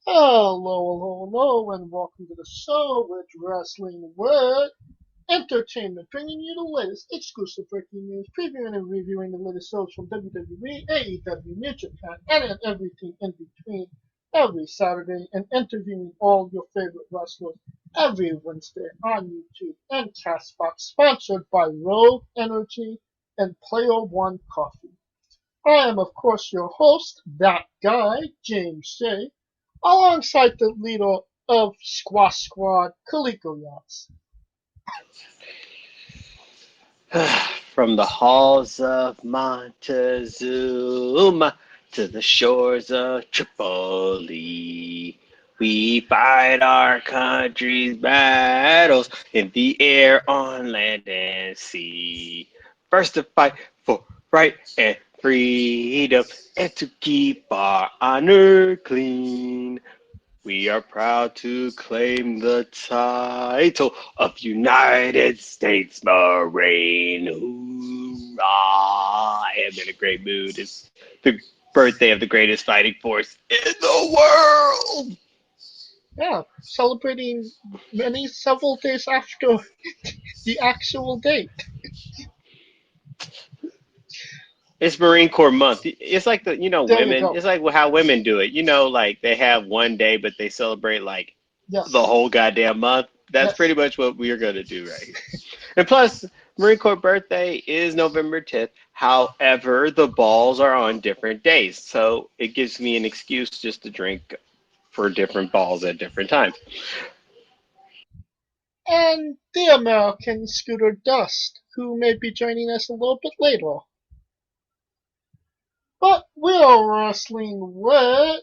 Hello, and welcome to the show with Wrestling with Entertainment, bringing you the latest exclusive breaking news, previewing and reviewing the latest shows from WWE, AEW, New Japan, and everything in between every Saturday, and interviewing all your favorite wrestlers every Wednesday on YouTube and Castbox, sponsored by Rogue Energy and Player One Coffee. I am, of course, your host, that guy, James Shea, alongside the leader of Squash Squad, Kaliko Yachts. From the halls of Montezuma to the shores of Tripoli, we fight our country's battles in the air, on land, and sea. First to fight for right and freedom, and to keep our honor clean. We are proud to claim the title of United States Marine. Hoorah! I am in a great mood. It's the birthday of the greatest fighting force in the world. Yeah, celebrating several days after the actual date. It's Marine Corps month. It's like There you women. go. It's like how women do it. Like they have one day, but they celebrate like the Yes, whole goddamn month. That's pretty yes. much what we are going to do right here. And plus, Marine Corps birthday is November 10th. However, the balls are on different days. So it gives me an excuse just to drink for different balls at different times. And the American Scooter Dust, who may be joining us a little bit later. But we're wrestling with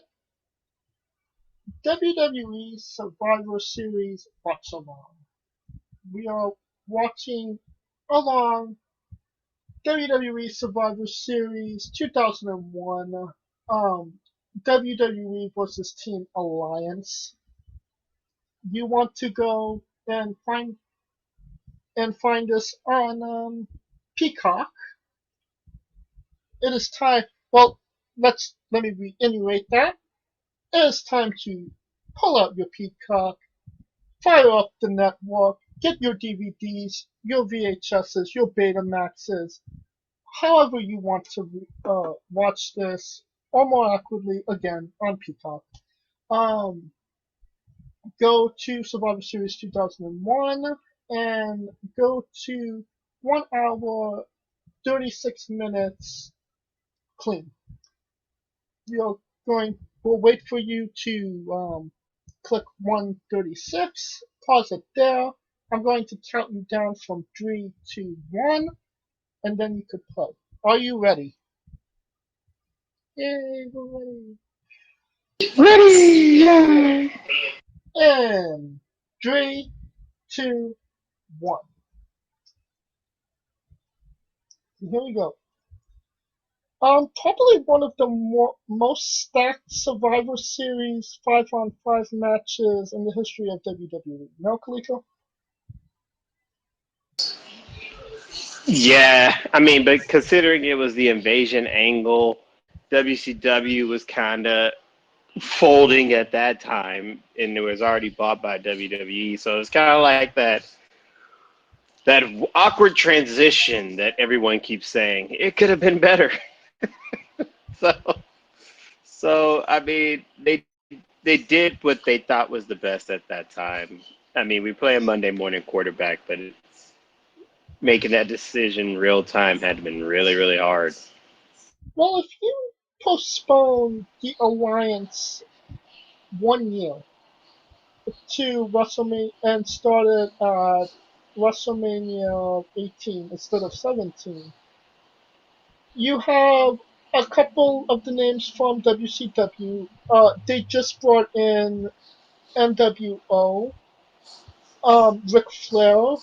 WWE Survivor Series Watch Along. We are watching along WWE Survivor Series 2001, WWE versus Team Alliance. You want to go and find us on Peacock. It is time. Well, let me reiterate that. It is time to pull out your Peacock, fire up the network, get your DVDs, your VHSs, your Betamaxes, however you want to watch this, or more accurately, again, on Peacock. Um, go to Survivor Series 2001 and go to 1 hour, 36 minutes clean. You're we'll wait for you to click 136, pause it there. I'm going to count you down from 3 to 1, and then you could play. Are you ready? Yay, we're ready. Ready! Yay! And 3, 2, 1. Here we go. Probably one of the most stacked Survivor Series 5-on-5 matches in the history of WWE. No, Kaliko? Yeah, I mean, but considering it was the invasion angle, WCW was kind of folding at that time, and it was already bought by WWE. So it's kind of like that awkward transition that everyone keeps saying. It could have been better. So, so I mean, they did what they thought was the best at that time. I mean, we play a Monday morning quarterback, but making that decision real time had been really, really hard. Well, if you postpone the Alliance 1 year to WrestleMania and started at WrestleMania 18 instead of 17, you have a couple of the names from WCW. They just brought in NWO, Ric Flair,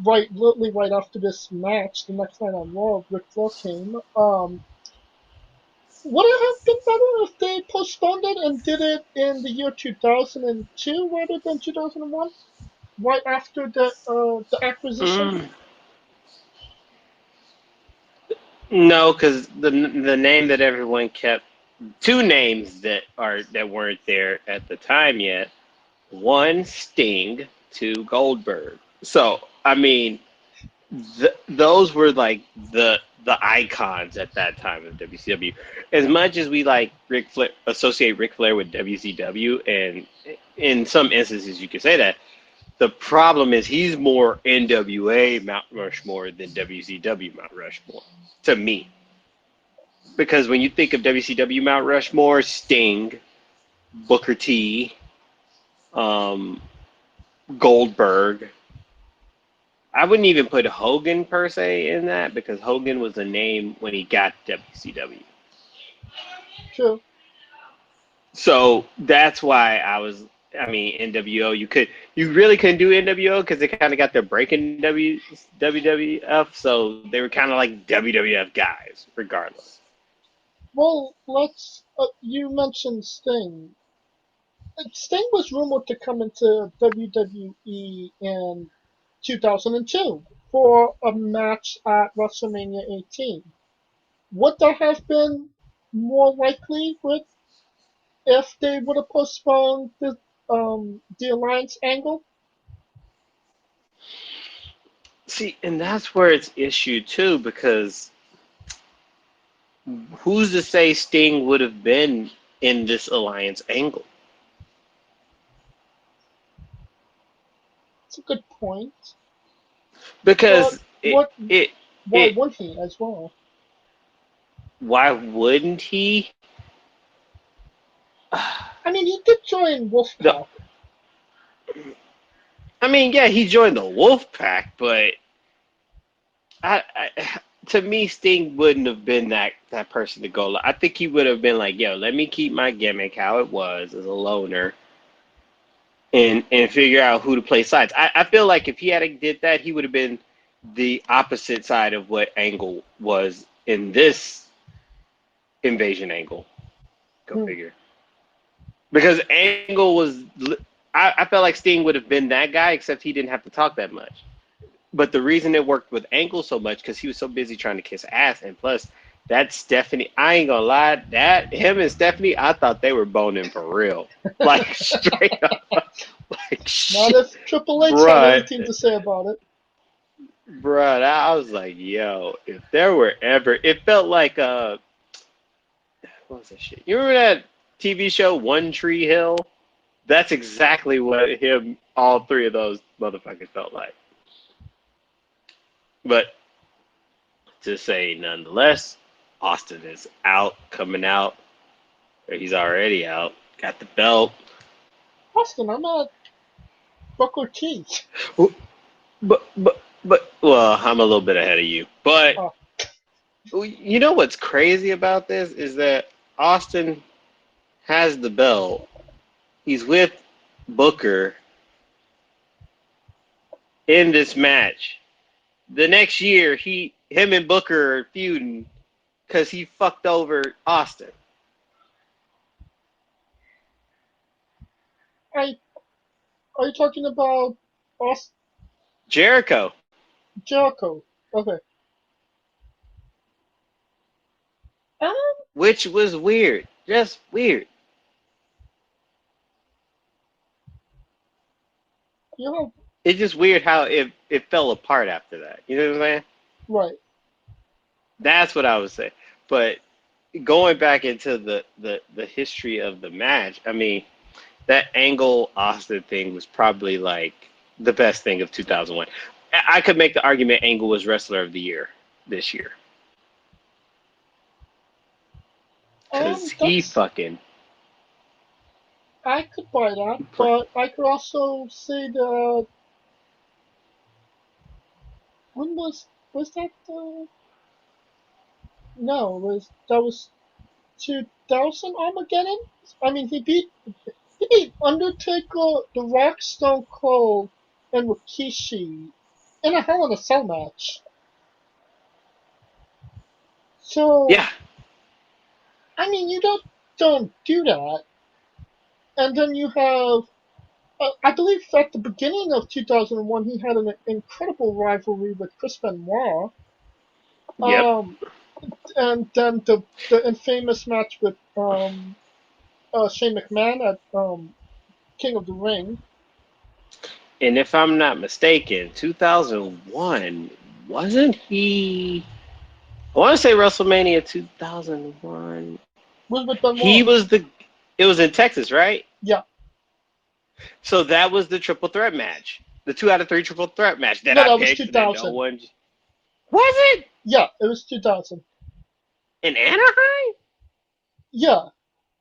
literally right after this match, the next night on Raw, Ric Flair came. Would it have been better if they postponed it and did it in the year 2002 rather than 2001, right after the acquisition? Mm. No, because the name that everyone kept two names that weren't there at the time yet. One, Sting. Two, Goldberg. So I mean, those were like the icons at that time of WCW. As much as we like Ric Flair, associate Ric Flair with WCW, and in some instances you could say that, the problem is he's more NWA Mount Rushmore than WCW Mount Rushmore to me. Because when you think of WCW Mount Rushmore, Sting, Booker T, um, Goldberg. I wouldn't even put Hogan per se in that because Hogan was a name when he got WCW. True. So that's why I mean, NWO. You really couldn't do NWO because they kind of got their break in WWF. So they were kind of like WWF guys, regardless. Well, let's. You mentioned Sting. Sting was rumored to come into WWE in 2002 for a match at WrestleMania 18. Would that have been more likely with if they would have postponed the alliance angle? See, and that's where it's issue too, because who's to say Sting would have been in this alliance angle? It's a good point. But Because what? Why it wouldn't he as well? why wouldn't he? I mean, he did join The, Wolfpack. I mean, yeah, he joined the Wolf Pack, but to me, Sting wouldn't have been that person to go. I think he would have been like, "Yo, let me keep my gimmick how it was as a loner, and figure out who to play sides." I feel like if he had did that, he would have been the opposite side of what Angle was in this invasion angle. Go Hmm. figure. Because Angle was, I felt like Sting would have been that guy, except he didn't have to talk that much. But the reason it worked with Angle so much because he was so busy trying to kiss ass, and plus that Stephanie, I ain't gonna lie, that him and Stephanie, I thought they were boning for real, like straight up, like Not shit, if Triple H had bruh, anything to say about it. bruh. I was like, yo, if there were ever, it felt like what was that shit? You remember that TV show One Tree Hill? That's exactly what all three of those motherfuckers felt like. But to say nonetheless, Austin is out, coming out, or he's already out, got the belt. Austin, I'm at Booker T. Well, I'm a little bit ahead of you. But Oh, you know what's crazy about this is that Austin has the belt. He's with Booker in this match. The next year, him and Booker are feuding because he fucked over Austin. are you talking about Austin Jericho, Jericho? Okay. Um, which was weird, just weird. you know, It's just weird how it fell apart after that. You know what I'm saying? right. That's what I would say. But going back into the history of the match, I mean, that Angle Austin thing was probably like the best thing of 2001. I could make the argument Angle was Wrestler of the Year this year because he That's fucking I could buy that, but I could also say that when was that? No, that was 2000 Armageddon. I mean, he beat Undertaker, The Rock, Stone Cold, and Rikishi in a Hell in a Cell match. So yeah, I mean, you don't do that, and then you have. I believe at the beginning of 2001, he had an incredible rivalry with Chris Benoit. yep. Um, And then the infamous match with Shane McMahon at King of the Ring. And if I'm not mistaken, 2001 wasn't he? I want to say WrestleMania 2001. Was with He Benoit. was the. It was in Texas, right? Yeah. So that was the triple threat match, the 2 out of 3 triple threat match that No, I that was picked. That no 2000. one was it Yeah, it was 2000. in Anaheim. Yeah,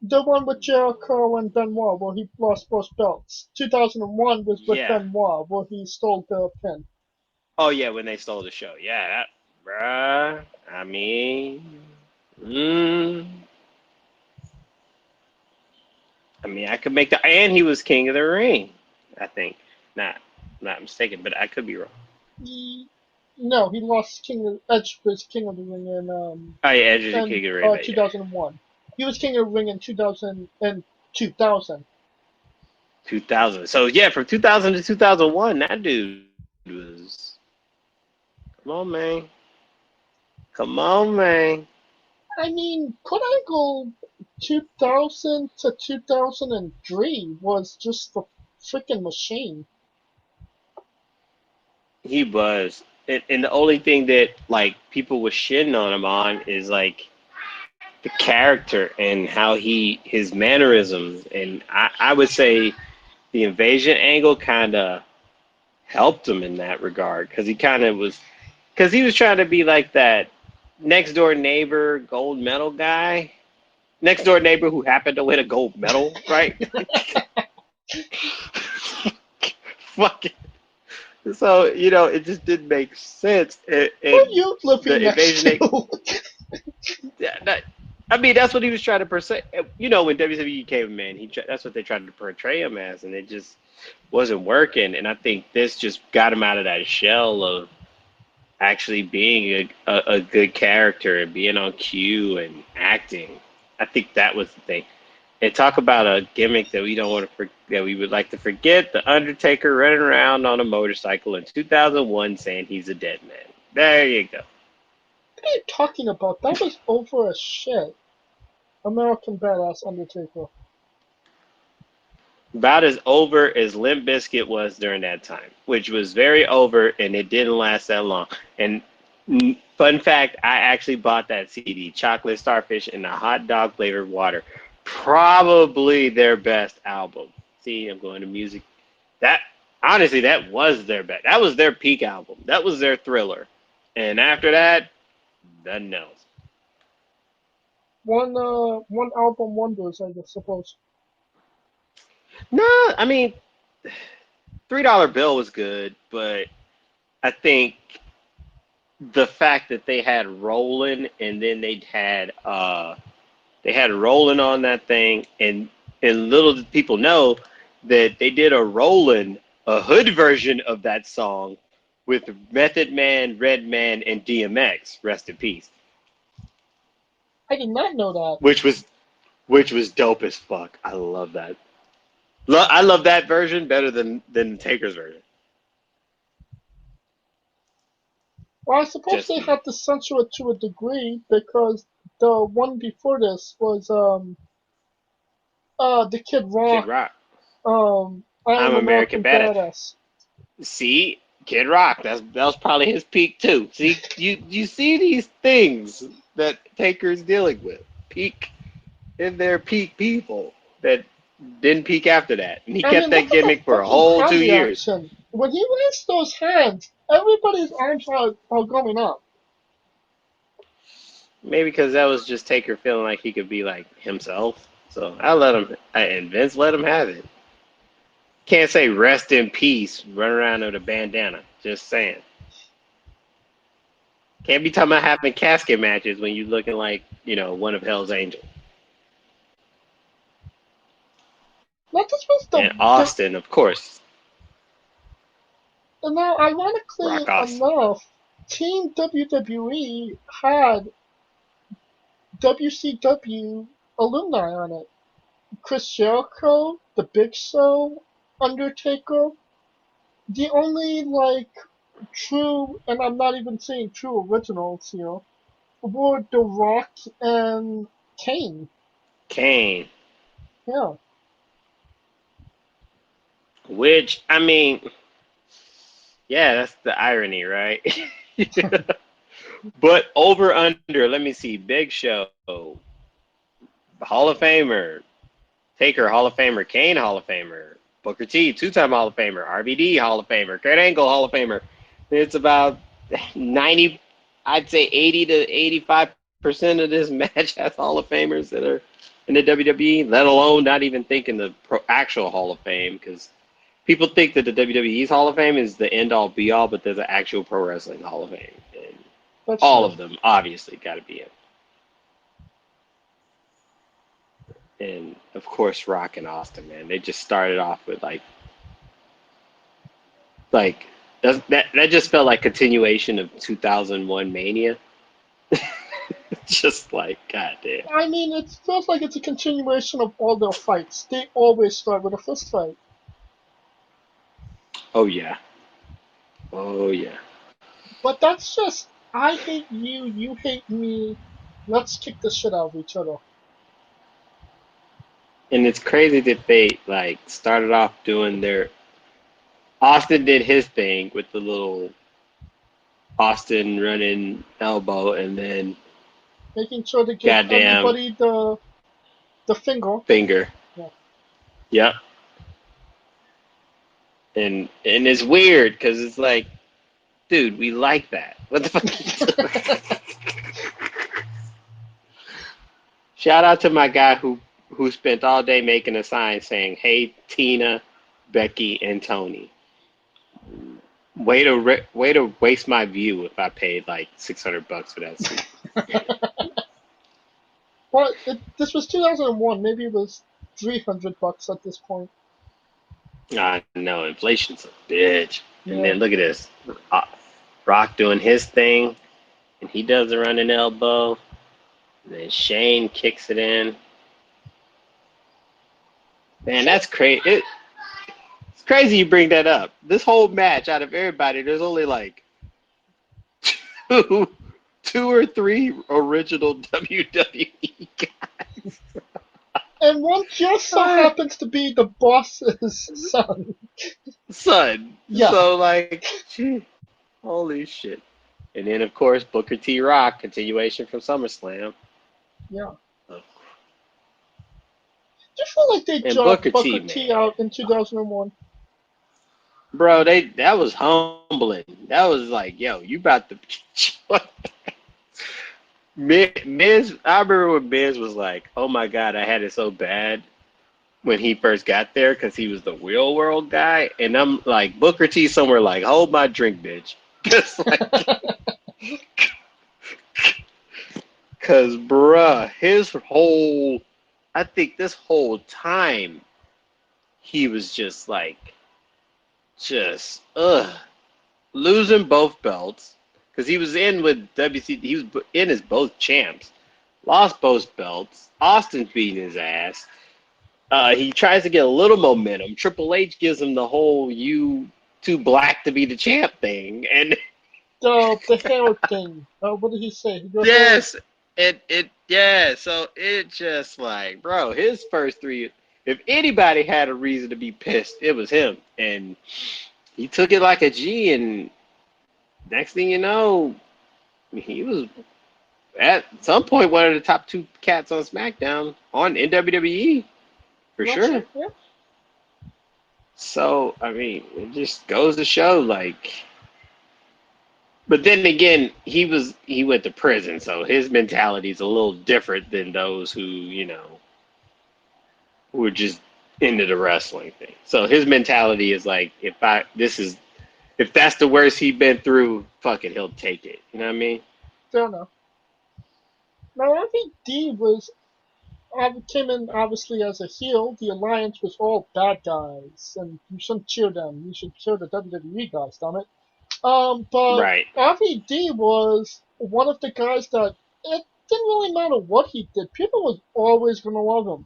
the one with Jericho and Benoit where he lost both belts. 2001 was with Yeah. Benoit where he stole the pin. Oh yeah, when they stole the show. Yeah, that, bruh. I mean, mm, I could make the. And he was King of the Ring. I think. Not mistaken, but I could be wrong. No, he lost Edge was King of the Ring Oh yeah, Edge is the in King of the Ring, but yeah, 2001. He was King of the Ring in 2000. 2000. So yeah, from 2000 to 2001, that dude was. Come on, man. Come on, man. I mean, Kurt Angle 2000 to 2003 was just a freaking machine. He was. And the only thing that like people was shitting on him on is like the character and how his mannerisms, and I would say the invasion angle kind of helped him in that regard because he kind of was because he was trying to be like that next door neighbor gold medal guy, next door neighbor who happened to win a gold medal, right? Fuck it. So it just didn't make sense, Who are and you living the next invasion. to? Yeah, I mean, that's what he was trying to portray. When WWE came in, that's what they tried to portray him as, and it just wasn't working. And I think this just got him out of that shell of actually being a good character and being on cue and acting. I think that was the thing. And talk about a gimmick that we don't want to that we would like to forget: the Undertaker running around on a motorcycle in 2001 saying he's a dead man. There you go. What are you talking about? That was over as shit. American Badass Undertaker. About as over as Limp Bizkit was during that time, which was very over, and it didn't last that long. And fun fact, I actually bought that CD, Chocolate Starfish and the Hot Dog Flavored Water. Probably their best album. See, I'm going to music. That honestly, that was their best. That was their peak album. That was their Thriller. And after that, nothing else. One album wonders, I suppose. No, I mean, $3 bill was good, but I think the fact that they had Roland and then they had Roland on that thing, and little did people know that they did a hood version of that song with Method Man, Redman, and DMX. Rest in peace. I did not know that. Which was dope as fuck. I love that. I love that version better than Taker's version. Well, I suppose Just they me. had to censor it to a degree because the one before this was the Kid Kid Rock Rock. I I'm Am American American Badass. Badass. See, Kid Rock. That was probably his peak too. See, you see these things that Taker's dealing with. Peak in their peak people that didn't peak after that, and he I kept mean, look that at the gimmick for a fucking whole crowd 2 years. reaction. When he raised those hands, everybody's arms are going up. Maybe because that was just Taker feeling like he could be like himself. So I let him, and Vince let him have it. Can't say rest in peace, run around with a bandana. Just saying. Can't be talking about having casket matches when you looking like one of Hell's Angels. Now this was And the Austin, of course, now ironically Rock Austin. enough, Team WWE had WCW alumni on it. Chris Jericho, The Big Show, Undertaker. The only true, and I'm not even saying true originals here, were The Rock and Kane. Kane. Yeah. Which, I mean, yeah, that's the irony, right? But over under, let me see. Big Show, Hall of Famer, Taker, Hall of Famer, Kane, Hall of Famer, Booker T, two-time Hall of Famer, RVD, Hall of Famer, Kurt Angle, Hall of Famer. It's about 90, I'd say 80 to 85% of this match has Hall of Famers that are in the WWE, let alone not even thinking the actual Hall of Fame, because people think that the WWE's Hall of Fame is the end-all, be-all, but there's an actual pro wrestling Hall of Fame. And That's all true. of them, obviously, got to be in. And of course, Rock and Austin, man, they just started off with like that just felt like continuation of 2001 Mania. Just like goddamn. I mean, it feels like it's a continuation of all their fights. They always start with a fist fight. Oh yeah, oh yeah. But that's just, I hate you, you hate me. Let's kick the shit out of each other. And it's crazy that they like started off doing their. Austin did his thing with the little Austin running elbow, and then Making sure to give goddamn everybody the finger. finger. Yeah. Yep. And it's weird because it's like, dude, we like that. What the fuck? Shout out to my guy who spent all day making a sign saying, "Hey Tina, Becky, and Tony." Way to waste my view if I paid like $600 for that suit. Well, this was 2001. Maybe it was $300 at this point. I know inflation's a bitch. And Yeah. then look at this, Uh, Rock doing his thing, and he does a running elbow. And then Shane kicks it in. Man, that's crazy. It's crazy you bring that up. This whole match, out of everybody, there's only like two, two or three original WWE guys. And one just so happens to be the boss's son. Son. Yeah. So like, gee, holy shit. And then of course Booker T Rock, continuation from SummerSlam. Yeah. Oh, Do you feel like they and dropped Booker Booker T, T man. out in 2001? Bro, that was humbling. That was like, yo, you about to Miz, I remember when Miz was like, "Oh my God, I had it so bad when he first got there because he was the real world guy," and I'm like, Booker T somewhere like, "Hold my drink, bitch," cause bruh, I think this whole time he was just like, just losing both belts because he was in with WC, he was in as both champs, lost both belts. Austin's beating his ass. He tries to get a little momentum. Triple H gives him the whole "you too black to be the champ" thing, and The hair thing. What did he say? He goes, yes, yeah. So it just like, bro, his first three. If anybody had a reason to be pissed, it was him, and he took it like a G. And next thing you know, he was at some point one of the top two cats on SmackDown on in WWE for sure. yeah. So I mean, it just goes to show like. But then again, he went to prison, so his mentality is a little different than those who who are just into the wrestling thing. So his mentality is like, if that's the worst he's been through, fuck it, he'll take it. You know what I mean? Fair enough. Now, RVD came in obviously as a heel. The Alliance was all bad guys, and you shouldn't cheer them. You should cheer the WWE guys, damn it. But Right. RVD was one of the guys that it didn't really matter what he did. People was always gonna love him.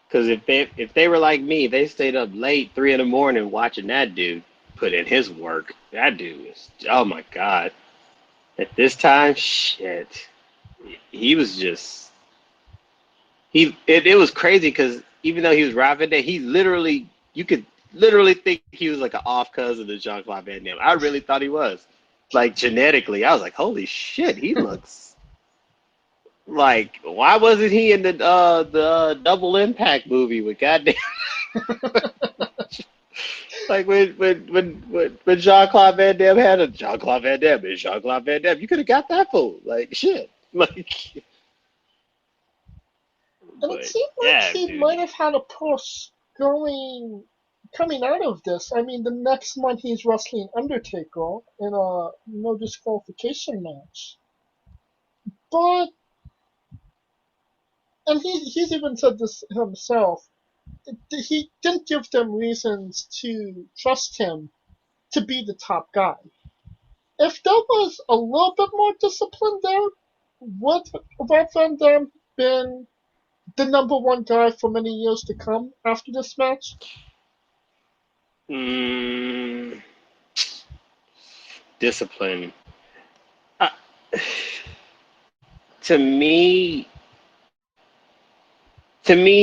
Because if they were like me, they stayed up late, 3 in the morning, watching that dude put in his work. That dude is, oh my god. At this time, shit, he was just it was crazy because even though he was Rob Van Dam, he literally you could literally think he was like an off cousin of Jean-Claude Van Damme. I really thought he was. Like genetically, I was like, holy shit, he looks like why wasn't he in the Double Impact movie with goddamn like when Jean-Claude Van Damme had a Jean-Claude Van Damme is Jean-Claude Van Damme, you could have got that fool. Like shit. Like And it but seemed like yeah, he dude. might have had a push coming out of this. I mean, the next month he's wrestling Undertaker in a no disqualification match. But, and he's even said this himself, he didn't give them reasons to trust him to be the top guy. If there was a little bit more discipline there, would Rob Van Dam been the number one guy for many years to come after this match? Mm, discipline. Uh, to me,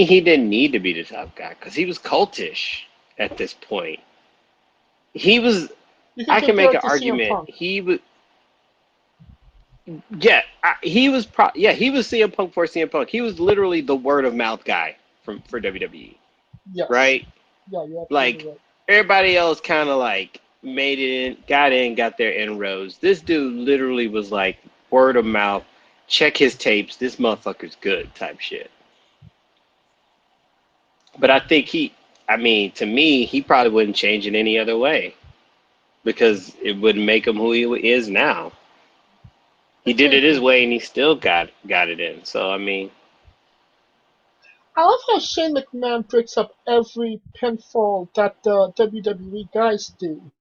he didn't need to be the top guy because he was cultish at this point. He was. You can I can compare make it an to CM argument. Punk. He was. Yeah, he was. Yeah, he was CM Punk for CM Punk. He was literally the word of mouth guy for WWE, Yes. right? Yeah, you're absolutely Like right. everybody else, kind of like made it in, got their inroads. This dude literally was like word of mouth. Check his tapes. This motherfucker's good type shit. But I think I mean, to me, he probably wouldn't change it any other way because it wouldn't make him who he is now. He I did it his agree. way and he still got it in. So, I mean, I love how Shane McMahon breaks up every pinfall that the WWE guys do.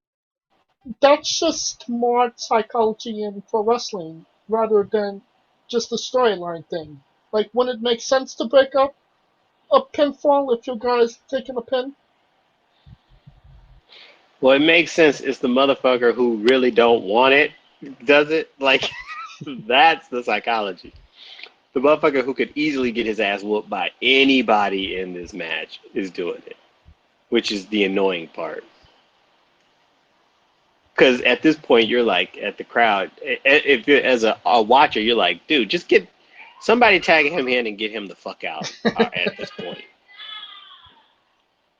That's just smart psychology in pro wrestling rather than just a storyline thing. Like, wouldn't it make sense to break up a pinfall if your guy's taking a pin? well, it makes sense. It's the motherfucker who really don't want it, does it? Like, that's the psychology. The motherfucker who could easily get his ass whooped by anybody in this match is doing it, which is the annoying part. Because at this point, you're like at the crowd. If you're as a watcher, you're like, dude, just get somebody tag him in and get him the fuck out at this point.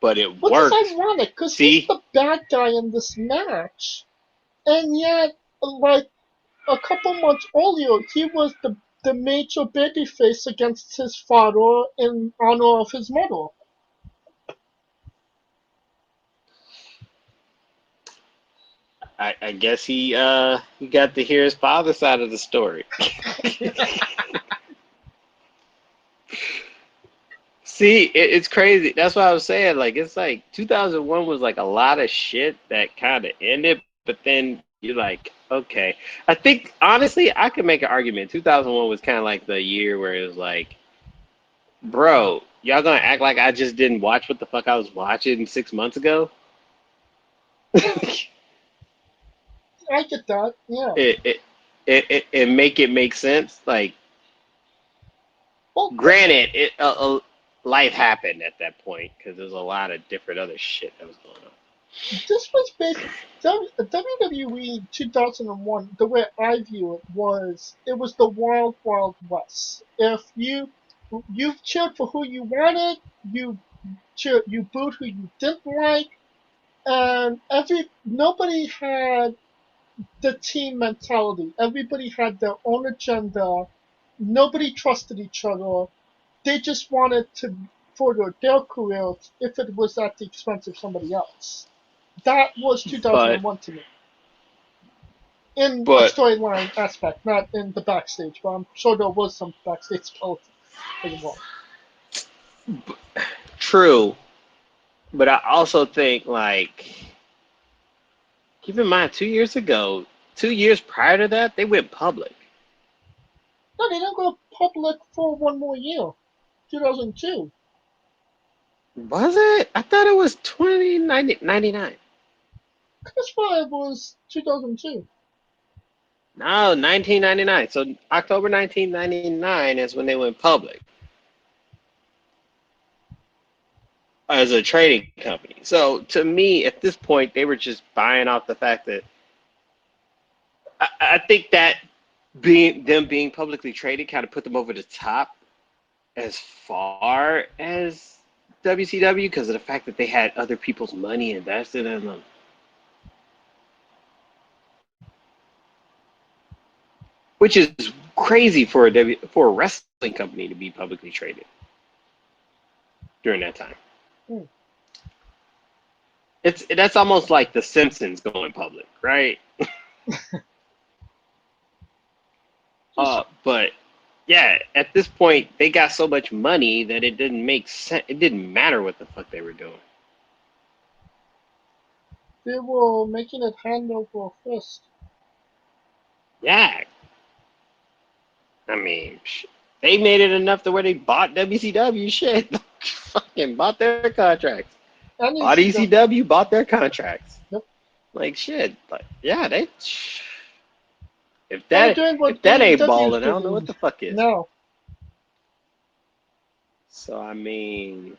But it Which is worked. ironic, because he's See, the bad guy in this match. And yet, like, a couple months earlier, he was the major babyface against his father in honor of his mother. I guess he got to hear his father's side of the story. See, it's crazy. That's what I was saying. Like, it's like 2001 was like a lot of shit that kind of ended, but then you're like, okay. I think, honestly, I could make an argument. 2001 was kind of like the year where it was like, bro, y'all gonna act like I just didn't watch what the fuck I was watching 6 months ago? it, I get that, yeah. it, it make it make sense. Like, Well, granted, life happened at that point because there's a lot of different other shit that was going on. this was based WWE 2001. The way I view it was the wild, wild west. If you cheered for who you wanted, you booed who you didn't like, and every nobody had the team mentality. Everybody had their own agenda. Nobody trusted each other. They just wanted to further their careers if it was at the expense of somebody else. That was But 2001 to me. In a but storyline aspect, not in the backstage, but I'm sure there was some backstage politics involved. true. But I also think like keep in mind 2 years ago, 2 years prior to that, they went public. No, they didn't go public for one more year. 2002. Was it? I thought it was 2099. Chris Five was 2002. No, 1999. So October 1999 is when they went public as a trading company. So to me, at this point, they were just buying off the fact that I think that being publicly traded kind of put them over the top as far as WCW because of the fact that they had other people's money invested in them. Which is crazy for a wrestling company to be publicly traded during that time. Hmm. That's almost like The Simpsons going public, right? But yeah, at this point they got so much money that it didn't make sense. It didn't matter what the fuck they were doing. They were making it hand over fist. Yeah, I mean, they made it enough to where they bought WCW. Shit, fucking bought their contracts. And Bought ECW. ECW, bought their contracts. Yep. Like shit, like yeah, they. If They were that doing what if that ain't AEW is balling, I don't know what doing the fuck is. now. So I mean,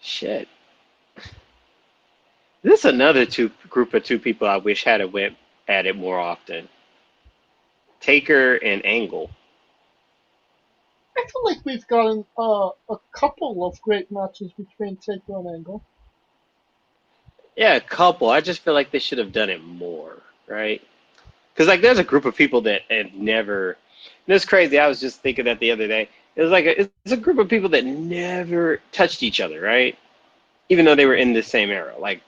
shit. This is another group of two people I wish had went at it more often. Taker and Angle. I feel like we've gotten a couple of great matches between Taker and Angle. Yeah, a couple. I just feel like they should have done it more, right? Because like there's a group of people that have never. This is crazy. I was just thinking that the other day. It was like it's a group of people that never touched each other, right? Even though they were in the same era. Like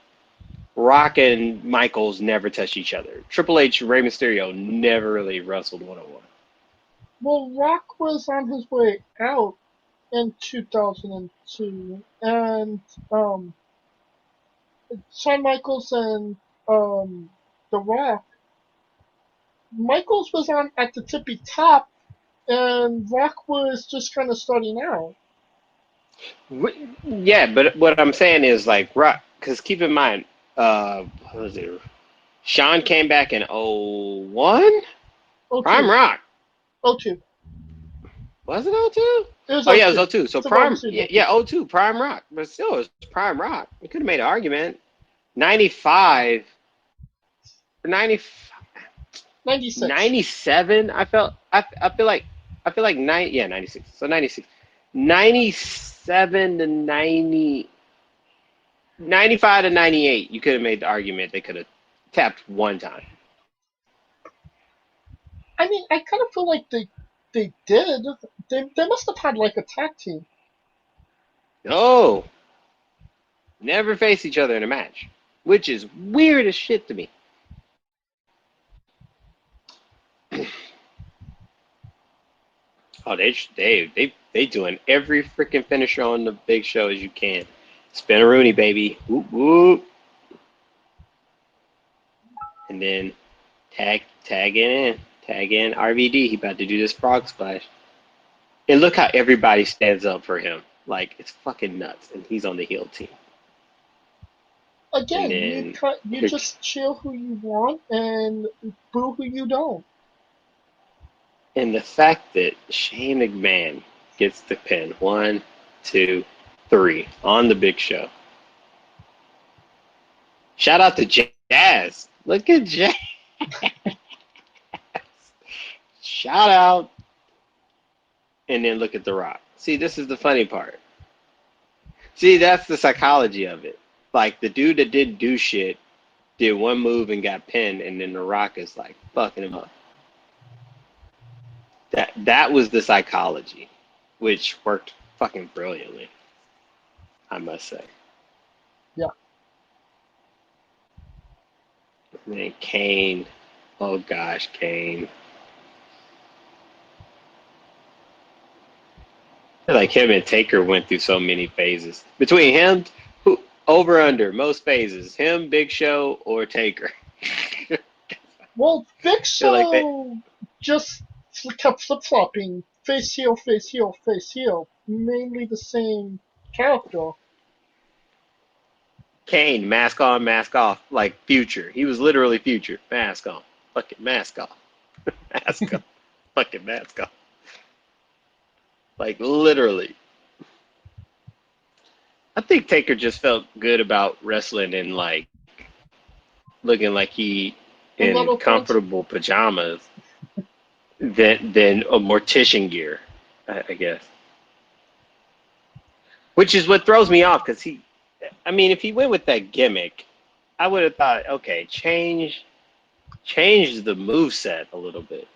Rock and Michaels never touched each other. Triple H, Rey Mysterio never really wrestled one-on-one. Well, Rock was on his way out in 2002, and Shawn Michaels and The Rock. Michaels was on at the tippy top, and Rock was just kind of starting out. Yeah, but what I'm saying is like Rock, because keep in mind, what was it? Sean came back in '01. Oh Prime two, Rock. oh two. Was it '02? It was Oh oh yeah, it was two. '02. So Survivor Prime, Series yeah, oh two. yeah, '02, Prime Rock. But still, it was Prime Rock. We could have made an argument. 95 or 90, 96. 97. I feel like 96. So 96. 97 to 90, 95 to 98. You could have made the argument they could have tapped one time. I mean, I kind of feel like they did. They must have had like a tag team. No, never face each other in a match, which is weird as shit to me. Oh, they doing every freaking finisher on the big show as you can. Spin a Rooney, baby. Whoop whoop. And then tag in RVD. He about to do this frog splash. And look how everybody stands up for him. Like it's fucking nuts. And he's on the heel team. And Again, then you just cheer who you want and boo who you don't. and the fact that Shane McMahon gets the pin 1, 2, 3 on the big show. Shout out to Jazz. Look at Jazz. Shout out. And then look at The Rock. See, this is the funny part. See, that's the psychology of it. Like the dude that didn't do shit did one move and got pinned, and then The Rock is like fucking him up. That was the psychology, which worked fucking brilliantly, I must say. Yeah. And then Kane. Oh gosh, Kane. Like him and Taker went through so many phases. Between him, who over under most phases, him, Big Show, or Taker. Well, Big like they, Show just kept flip flopping, face heel, face heel, face heel, mainly the same character. Kane, mask on, mask off, like Future. He was literally Future, mask on. fucking mask off. Mask off. Fucking mask off. Like, literally. I think Taker just felt good about wrestling and, like, looking like he In in little pants. comfortable pajamas than a mortician gear, I guess. Which is what throws me off, because if he went with that gimmick, I would have thought, okay, change the moveset a little bit.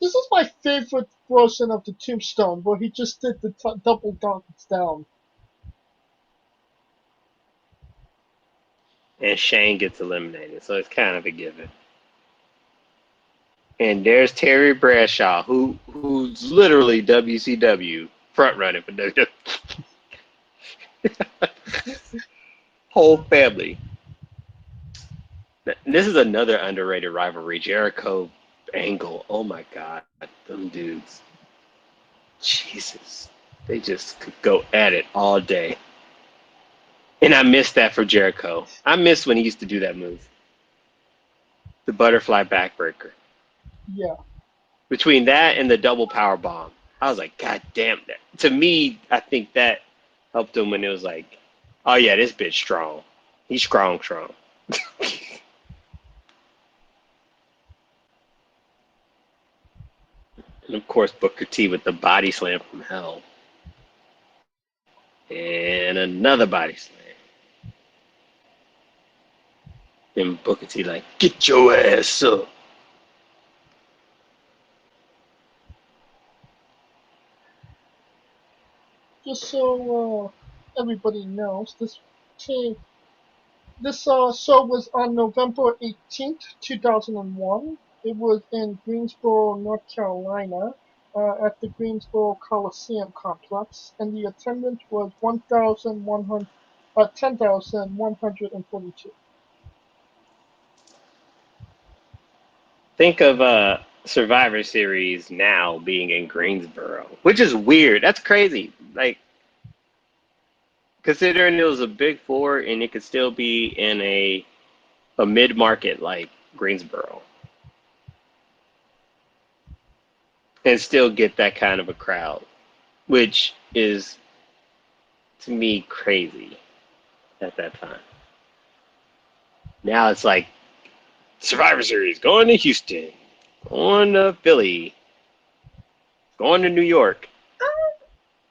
This is my favorite version of the Tombstone, where he just did the double dunks down. And Shane gets eliminated, so it's kind of a given. And there's Terry Bradshaw, who's literally WCW front running for WWE. Whole family. This is another underrated rivalry, Jericho Angle. Oh my God, them dudes. Jesus, they just could go at it all day. And I miss that for Jericho. I miss when he used to do that move, the butterfly backbreaker. Yeah. Between that and the double power bomb, I was like, God damn that. To me, I think that helped him when it was like, oh yeah, this bitch strong. He's strong. And of course, Booker T with the body slam from hell. And another body slam. And Booker T like, get your ass up. Just so everybody knows, this show was on November 18th, 2001. It was in Greensboro, North Carolina, at the Greensboro Coliseum complex, and the attendance was 10,142. Think of Survivor Series now being in Greensboro, which is weird. That's crazy. Like, considering it was a big four and it could still be in a mid-market like Greensboro and still get that kind of a crowd, which is, to me, crazy at that time. Now it's like Survivor Series, going to Houston, going to Philly, going to New York.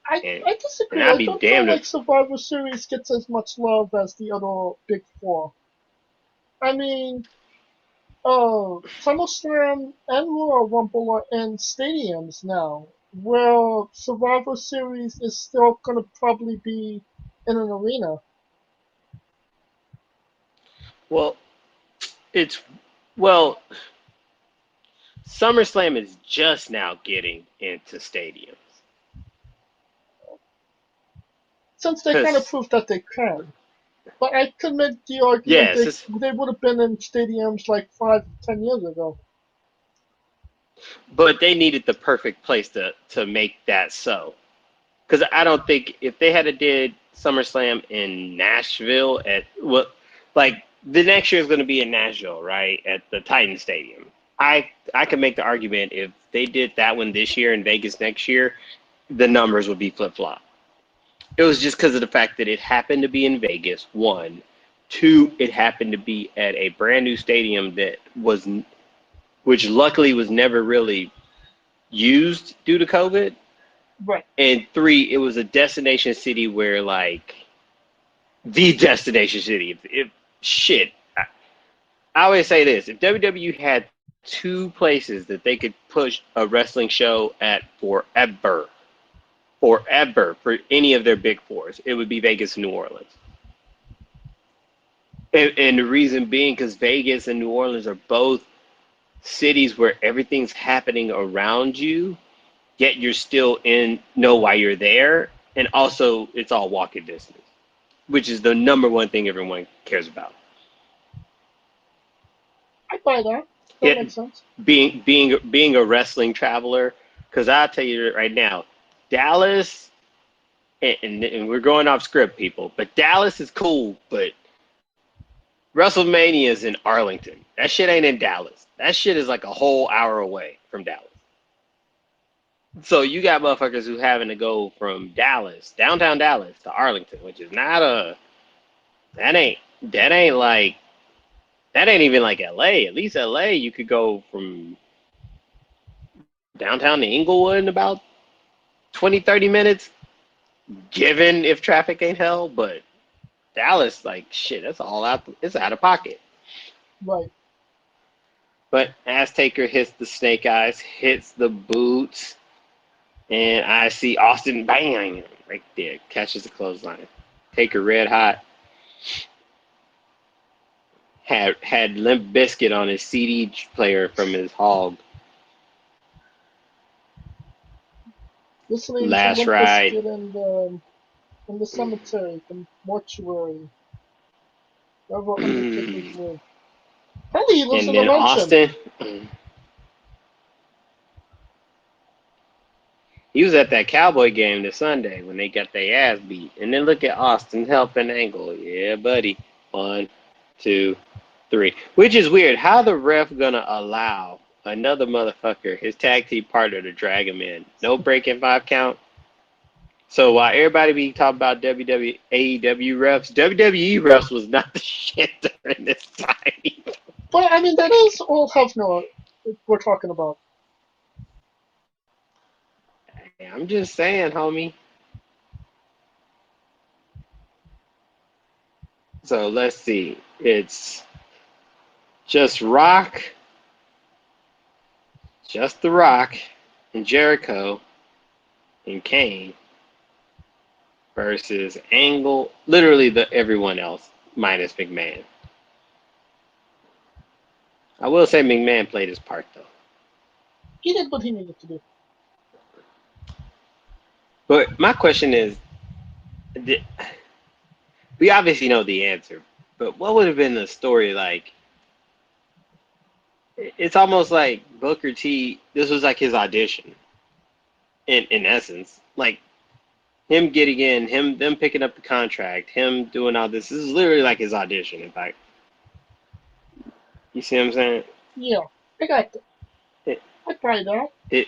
I disagree. And I I'd be don't feel damned like if. Survivor Series gets as much love as the other Big Four. I mean, SummerSlam and Royal Rumble are in stadiums now, where Survivor Series is still going to probably be in an arena. Well, it's well, SummerSlam is just now getting into stadiums. Since they kind of Cause proved that they can. But I could make the argument yes, they would have been in stadiums like 5, 10 years ago. but they needed the perfect place to make that so. Because I don't think if they had did SummerSlam in Nashville like the next year is going to be in Nashville, right, at the Titan Stadium. I could make the argument if they did that one this year in Vegas next year, the numbers would be flip flop. It was just because of the fact that it happened to be in Vegas. One, two, it happened to be at a brand new stadium which luckily was never really used due to COVID. Right. And three, it was a destination city where, like, the destination city. If shit, I always say this: if WWE had two places that they could push a wrestling show at forever for any of their big fours, it would be Vegas and New Orleans. And the reason being because Vegas and New Orleans are both cities where everything's happening around you, yet you're still know why you're there, and also it's all walking distance, which is the number one thing everyone cares about. I buy that. That It makes sense. being a wrestling traveler, because I'll tell you right now, Dallas, and we're going off script, people, but Dallas is cool, but WrestleMania is in Arlington. That shit ain't in Dallas. That shit is like a whole hour away from Dallas. So you got motherfuckers who having to go from Dallas, downtown Dallas, to Arlington, which is not a that ain't that ain't like that ain't even like LA. At least LA you could go from downtown to Inglewood in about 20, 30 minutes, given if traffic ain't hell, but Dallas, like shit, that's all out it's out of pocket. Right. But as Taker hits the snake eyes, hits the boots, and I see Austin bang right there, catches the clothesline. Taker red hot. Had Limp Biscuit on his CD player from his hog. Listening to Last Limp ride. Bizkit in the cemetery, the mortuary, wherever Undertaker's live. Probably he lives And in the then mansion. Austin, he was at that Cowboy game this Sunday when they got their ass beat. And then look at Austin helping Angle. Yeah, buddy. 1, 2, 3. Which is weird. How the ref gonna allow another motherfucker, his tag team partner, to drag him in? No breaking 5 count. So while everybody be talking about WWE, AEW refs, WWE refs was not the shit during this time. But I mean, that is all Hefner we're talking about. I'm just saying, homie. So let's see. It's just Rock, just The Rock, and Jericho and Kane versus Angle, literally everyone else minus McMahon. I will say McMahon played his part though. He did what he needed to do. But my question is, we obviously know the answer, but what would have been the story like? It's almost like Booker T. This was like his audition, in essence. Like him getting in, them picking up the contract, him doing all this. This is literally like his audition. In fact, you see what I'm saying? Yeah, I got that. It, I buy that. it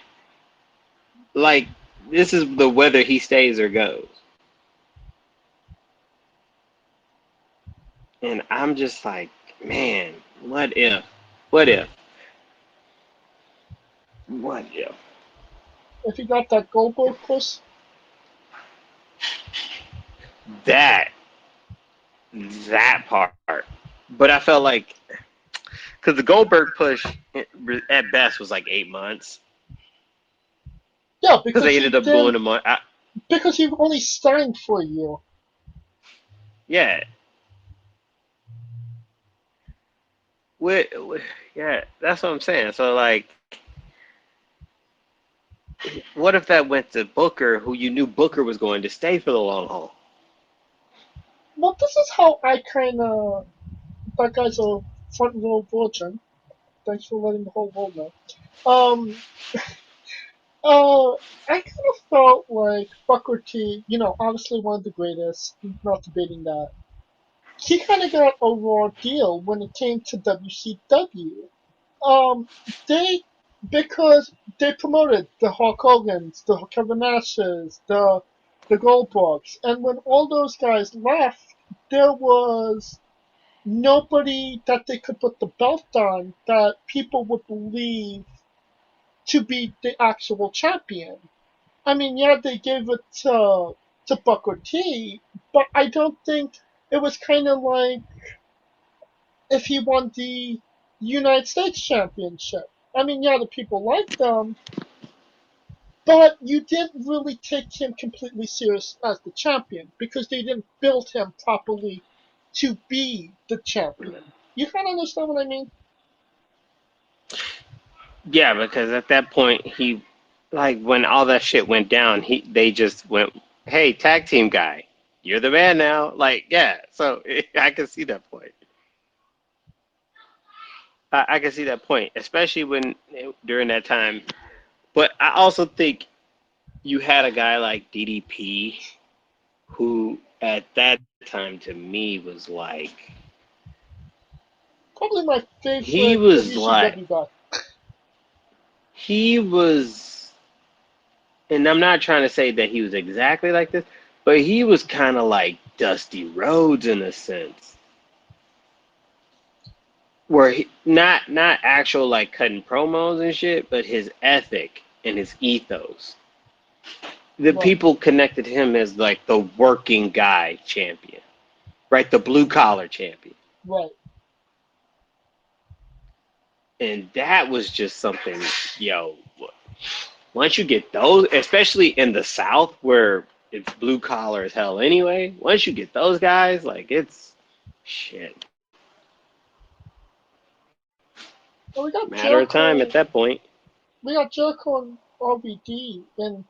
like this is the whether he stays or goes, and I'm just like, man, what if? What if? What if? If you got that Goldberg push, That that part. But I felt like because the Goldberg push at best was like 8 months yeah, because they ended up booing him on. because you've only signed for a year. Yeah, yeah, that's what I'm saying. So like, what if that went to Booker, who you knew Booker was going to stay for the long haul? Well, this is how I kind of. That guy's a front row virgin. Thanks for letting the whole world know. Um, I kind of felt like Booker T, obviously one of the greatest, not debating that. He kind of got a raw deal when it came to WCW. Um, they, because they promoted the Hulk Hogan's, the Kevin Nash's, the Goldbergs, and when all those guys left, there was nobody that they could put the belt on that people would believe to be the actual champion. I mean, yeah, they gave it to Booker T, but I don't think it was kind of like if he won the United States Championship. I mean, yeah, the people liked him, but you didn't really take him completely serious as the champion because they didn't build him properly to be the champion. You kind of understand what I mean? Yeah, because at that point he, like when all that shit went down, they just went, "Hey, tag team guy, you're the man now." Like, yeah, so I can see that point. I can see that point, especially when during that time. But I also think you had a guy like DDP, who at that time to me was like Probably my He favorite was like, WCW guy. he was, and I'm not trying to say that he was exactly like this, but he was kind of like Dusty Rhodes in a sense, where he, not actual like cutting promos and shit, but his ethic and his ethos. The Right, people connected him as like the working guy champion, right? The blue collar champion. right. And that was just something, yo, once you get those, especially in the South where it's blue collar as hell anyway, once you get those guys, like it's shit. Well, we got Matter of time at Jericho. that point. We got Jericho and RVD in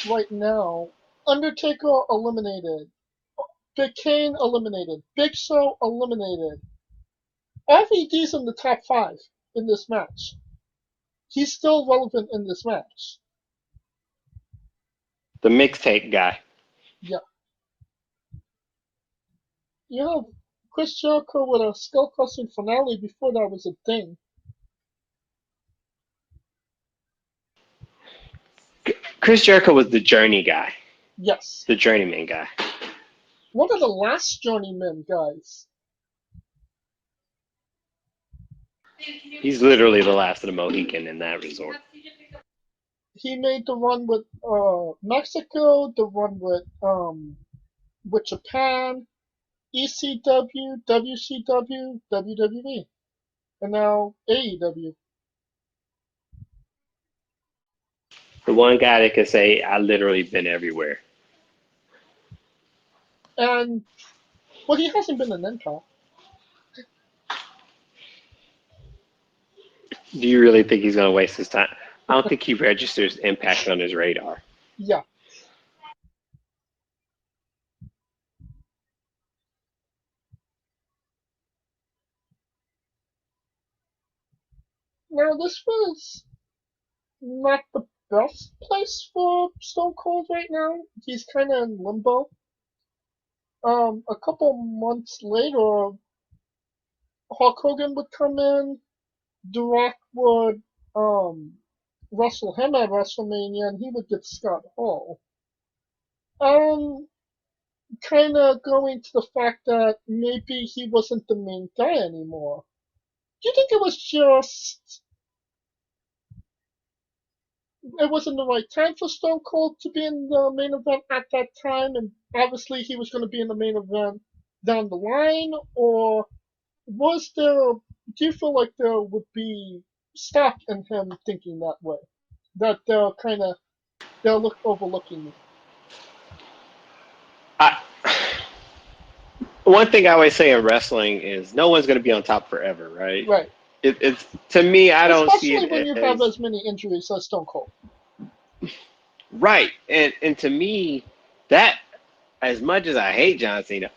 right now. Undertaker eliminated. Big Kane eliminated. Big Show eliminated. RVD's in the top 5 in this match. He's still relevant in this match. The mixtape guy. Yeah. You have Chris Jericho with a skull crushing finale before that was a thing. Chris Jericho was the journey guy, Yes. the journeyman guy. One of the last journeyman guys. He's literally the last of the Mohican in that resort. He made the run with Mexico, the run with Japan, ECW, WCW, WWE, and now AEW. The one guy that could say, I literally been everywhere. And well, he hasn't been an Impact. Do you really think he's going to waste his time? I don't think he registers Impact on his radar. Yeah. Now this was not the best place for Stone Cold right now. He's kind of in limbo. A couple months later, Hulk Hogan would come in. The Rock would wrestle him at WrestleMania, and he would get Scott Hall. Um, kind of going to the fact that maybe he wasn't the main guy anymore. Do you think it was just it wasn't the right time for Stone Cold to be in the main event at that time, and obviously he was going to be in the main event down the line, or was there? Do you feel like there would be stock in him thinking that way? That they're overlooking me. I, one thing I always say in wrestling is no one's going to be on top forever, right? Right. It's to me, I don't see Especially when it you have as as many injuries as Stone Cold. right. And to me, that as much as I hate John Cena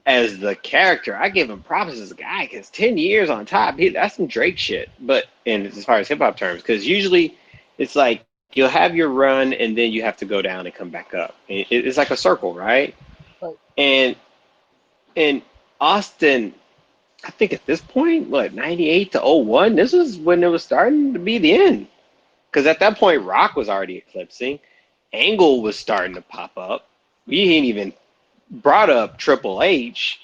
as the character, I give him props as a guy because 10 years on top, that's some Drake shit. But and as far as hip hop terms, because usually it's like you'll have your run and then you have to go down and come back up. It's like a circle, right? Right. And Austin, I think at this point, what, 98 to 01, this is when it was starting to be the end. Because at that point, Rock was already eclipsing. Angle was starting to pop up. We ain't even brought up Triple H.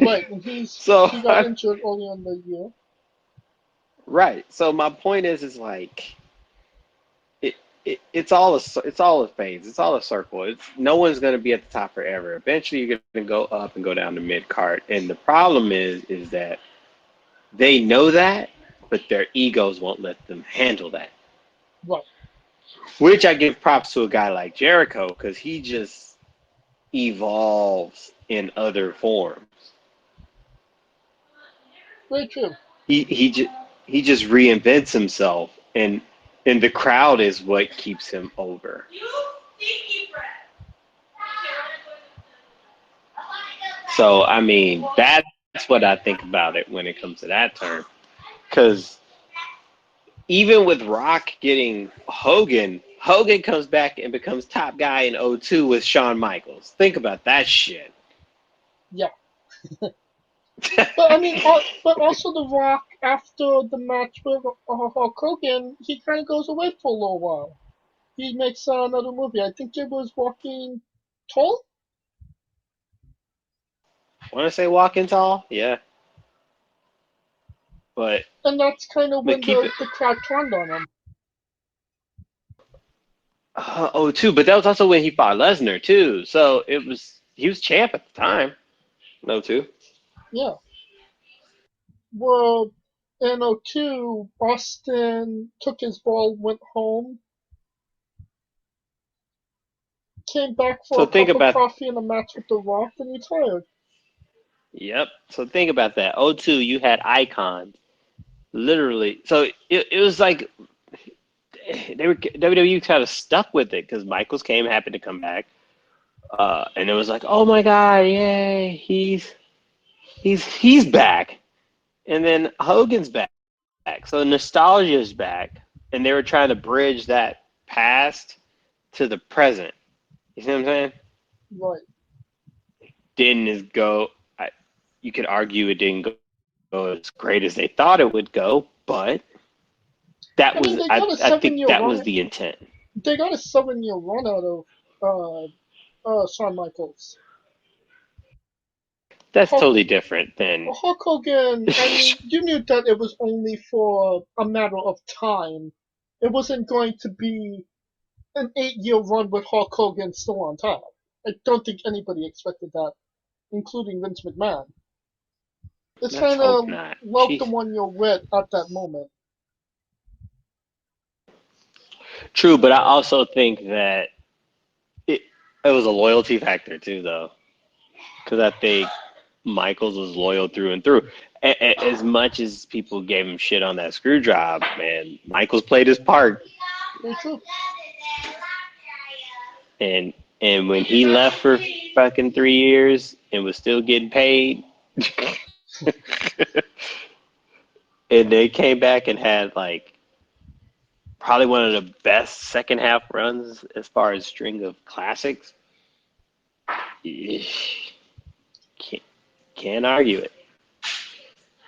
Right, and he got injured early in the year. Right. So my point is like it's all a phase. It's all a circle. No one's going to be at the top forever. Eventually, you're going to go up and go down to mid card. And the problem is that they know that, but their egos won't let them handle that. Right. Which I give props to a guy like Jericho because he just evolves in other forms. Very true. He just reinvents himself, and the crowd is what keeps him over. So I mean, that's what I think about it when it comes to that term, because even with Rock getting Hogan, Hogan comes back and becomes top guy in 02 with Shawn Michaels. Think about that shit. Yeah. But I mean, but also The Rock after the match with Hulk Hogan, he kind of goes away for a little while. He makes another movie. I think it was Walking Tall, Want to say Walking Tall? Yeah, and that's kind of but when keep it. the crowd turned on him. Oh, too. But that was also when he fought Lesnar too. So he was champ at the time. No, too. Yeah. Well, in '02, Austin took his ball, went home, came back for So a think cup of about. coffee and a match with The Rock, and retired. Yep. So think about that. Oh, two. You had icons. Literally. So it was like they were WWE kind of stuck with it because Michaels happened to come back, and it was like, oh my god, yay, he's back, and then Hogan's back, so nostalgia's back, and they were trying to bridge that past to the present. You see what I'm saying? Right. Didn't go. I, you could argue it didn't go as great as they thought it would go, but that I mean, was they got a I think 7 year that was run. the intent. They got a 7 year run out of Shawn Michaels. That's Hulk, totally different than Hulk Hogan. I mean, you knew that it was only for a matter of time. It wasn't going to be an 8 year run with Hulk Hogan still on top. I don't think anybody expected that, including Vince McMahon. It's let's kind hope of not. love the Jeez. one you're with at that moment. True, but I also think that it it was a loyalty factor too, though, because I think Michaels was loyal through and through. As much as people gave him shit on that screw job, man, Michaels played his part, Very true. and when he left for fucking 3 years and was still getting paid, and they came back and had like probably one of the best second half runs as far as string of classics. Can't, can't argue it.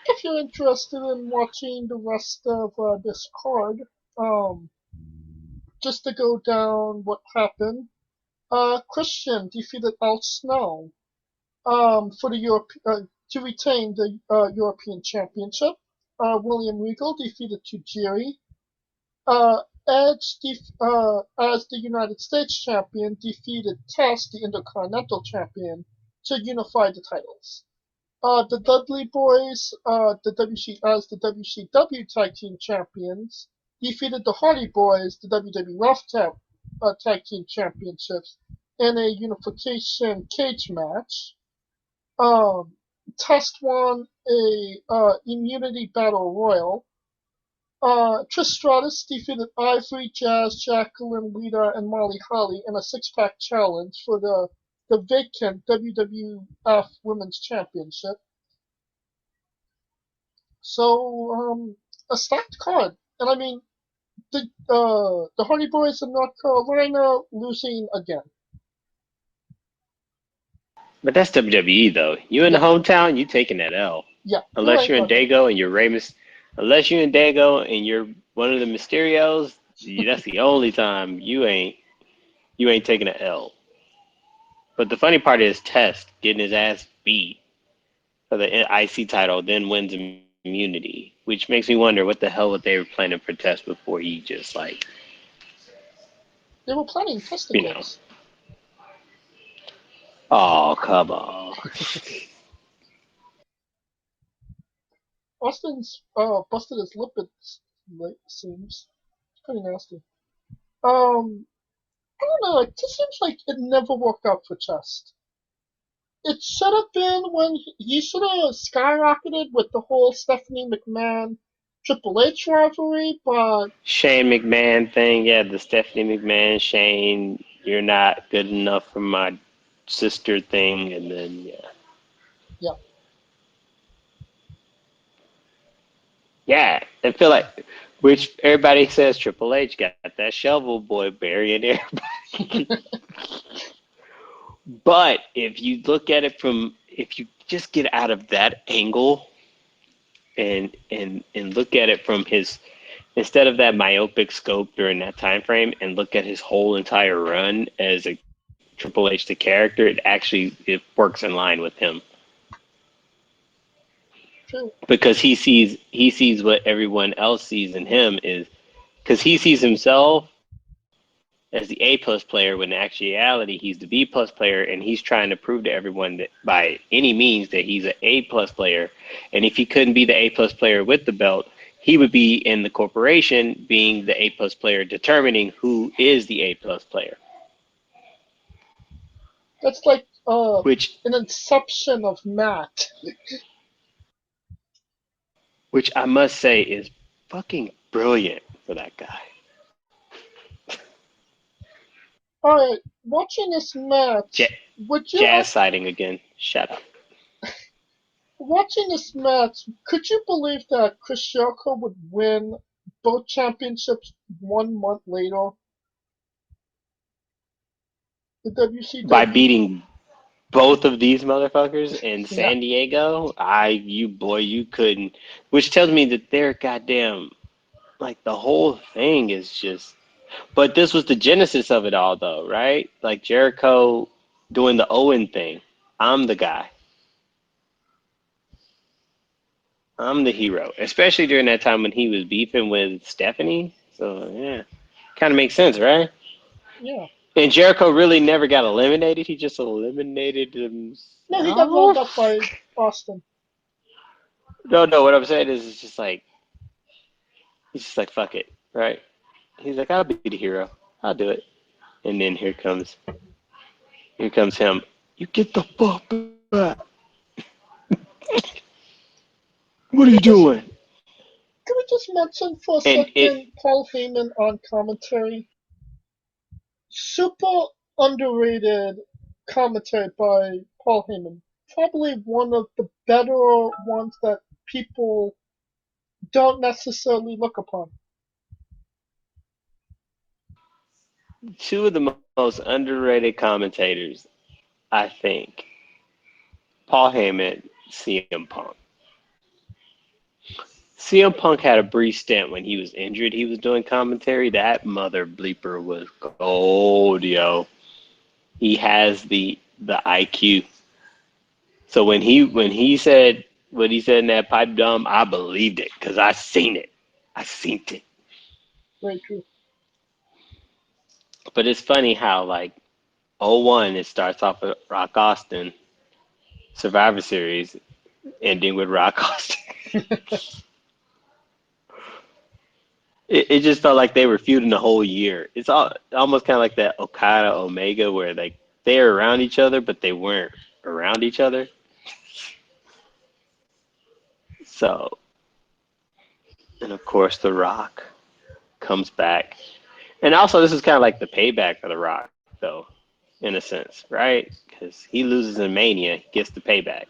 If you're interested in watching the rest of this card, um, just to go down what happened, Christian defeated Al Snow for the to retain the European Championship. William Regal defeated Tajiri. Edge, as the United States Champion, defeated Test, the Intercontinental Champion, to unify the titles. The Dudley Boys, as the WCW Tag Team Champions, defeated the Hardy Boys, the WWF Tag Team Championships, in a unification cage match. Um, Test won a immunity battle royal. Trish Stratus defeated Ivory, Jazz, Jacqueline, Lita, and Molly Holly in a six-pack challenge for the vacant WWF Women's Championship. So, a stacked card. And I mean, the Hardy Boys in North Carolina losing again. But that's WWE though. You in the Yeah, hometown, you taking that L. yeah, you're Unless right you're in about that. Dago and you're unless you're in Dago and you're one of the Mysterios, that's the only time you ain't taking an L. But the funny part is Test getting his ass beat for the IC title, then wins immunity, which makes me wonder what the hell what they were planning for Test before he just like They were planning you know. testicles. Oh come on. Austin's busted his lip, it seems. It's pretty nasty. Um, I don't know, it just seems like it never worked out for Chest. It should have been when he should have skyrocketed with the whole Stephanie McMahon Triple H rivalry, but Shane McMahon thing, yeah, the Stephanie McMahon, Shane, you're not good enough for my sister thing, and then yeah, yeah, yeah, I feel like which everybody says Triple H got that shovel boy burying everybody, but if you look at it from if you just get out of that angle and look at it from his, instead of that myopic scope during that time frame, and look at his whole entire run as a Triple H the character, it works in line with him True. because he sees what everyone else sees in him is, because he sees himself as the A plus player when in actuality he's the B plus player, and he's trying to prove to everyone that by any means that he's an A plus player, and if he couldn't be the A plus player with the belt, he would be in the corporation being the A plus player, determining who is the A plus player. That's like Which an inception of Matt. which I must say is fucking brilliant for that guy. Alright, watching this match, J- would you Jazz sighting again. Shut up. watching this match, could you believe that Chris Jericho would win both championships 1 month later? The By WCW? beating both of these motherfuckers in Yeah. San Diego, you couldn't. Which tells me that they're goddamn, like, the whole thing is just. But this was the genesis of it all, though, right? Like Jericho doing the Owen thing. I'm the guy. I'm the hero, especially during that time when he was beefing with Stephanie. So yeah, kind of makes sense, right? Yeah. And Jericho really never got eliminated. He just eliminated No, he got rolled up himself. by Austin. No. What I'm saying is, it's just like he's just like fuck it, right? He's like, I'll be the hero. I'll do it. And then here comes him. You get the fuck back. What are Can you we just doing? can we just mention for a And it second Paul Heyman on commentary? Super underrated commentary by Paul Heyman. Probably one of the better ones that people don't necessarily look upon. two of the most underrated commentators, I think, Paul Heyman, CM Punk. CM Punk had a brief stint when he was injured. He was doing commentary. That mother bleeper was gold, yo. He has the IQ. So when he said what he said in that pipe dumb, I believed it because I seen it. I seen it. Very true. But it's funny how like '01 it starts off with Rock Austin Survivor Series, ending with Rock Austin. It just felt like they were feuding the whole year. It's almost kind of like that Okada Omega where like they're around each other, but they weren't around each other. So, and of course, The Rock comes back. And also, this is kind of like the payback for The Rock, though, in a sense, right? Because he loses in Mania, he gets the payback.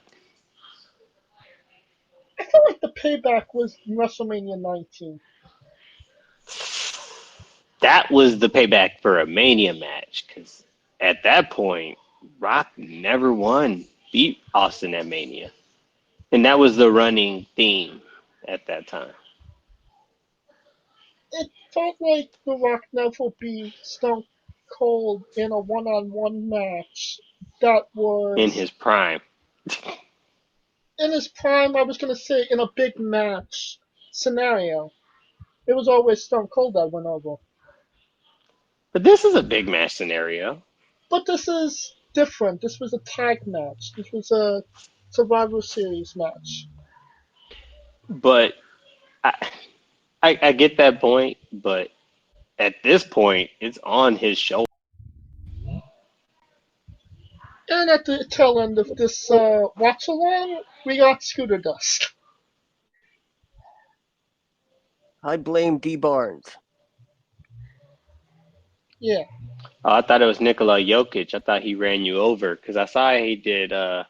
I feel like the payback was WrestleMania 19. That was the payback for a Mania match, because at that point, Rock never beat Austin at Mania. And that was the running theme at that time It felt like The Rock never beat Stone Cold in a one-on-one match that in was his prime. in his prime. I was gonna say in a big match scenario. It was always Stone Cold that went over. But this is a big match scenario. But this is different. This was a tag match. This was a Survivor Series match. But I, I get that point, but at this point, it's on his shoulder. And at the tail end of this watch along, we got Scooter Dust. I blame D Barnes. Yeah. Oh, I thought it was Nikola Jokic. I thought he ran you over because I saw he did one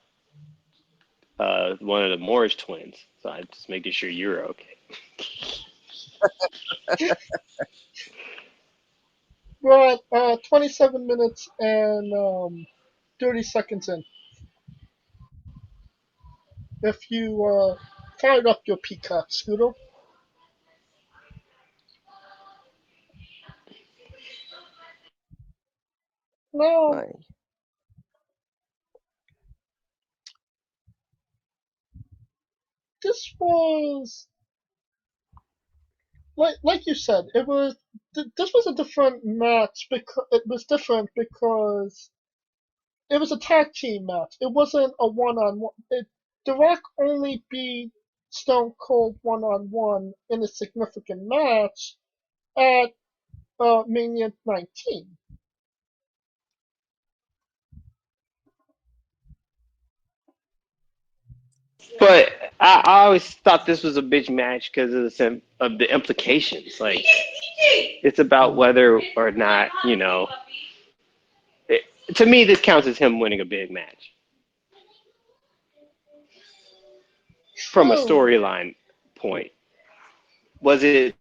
of the Morris twins. So I'm just making sure you're okay. We're at 27 minutes and 30 seconds in. if you fired up your Peacock, Scooter. Now, My, this was like you said, it was this was a different match because it was different because it was a tag team match. It wasn't a one-on-one. The Rock only beat Stone Cold one-on-one in a significant match at Mania 19. But I always thought this was a bitch match because of the implications. Like, it's about whether or not, it, to me, this counts as him winning a big match from a True. storyline point. Was it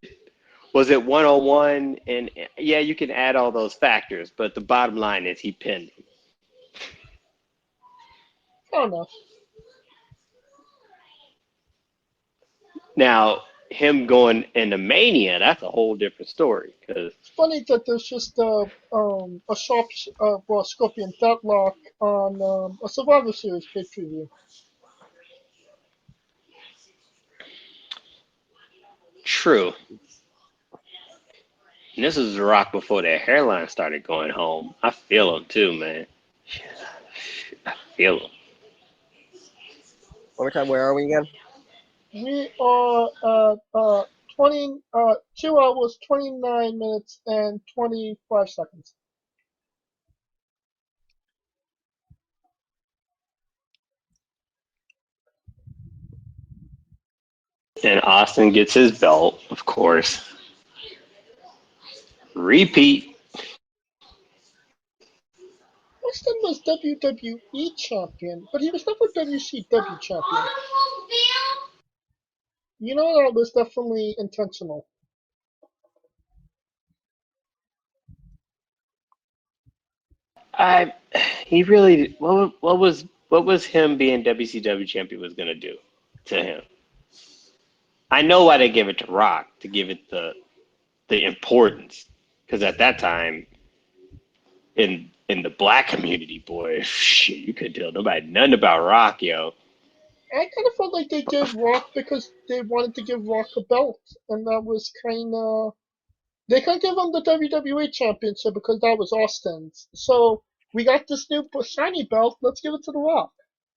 was it 101? And yeah, you can add all those factors, but the bottom line is he pinned him. Fair enough. Now, him going into Mania, that's a whole different story. Because It's funny that there's just a Scorpion Deadlock on a Survivor Series pay per view. true, and this was The Rock before their hairline started going home. I feel him too, man. I feel him. one more time, where are we again? We are at 2 hours 29 minutes and 25 seconds. And Austin gets his belt, of course. Repeat. Austin was WWE champion, but he was never WCW champion. You know that was definitely intentional. I he really what was him being WCW champion was gonna do to him? I know why they give it to Rock to give it the importance because at that time in the black community, boy, shit, you couldn't tell nobody nothing about Rock, yo. I kind of felt like they gave Rock because they wanted to give Rock a belt, and that was kind of they couldn't give him the WWE championship because that was Austin's. So we got this new shiny belt. Let's give it to The Rock.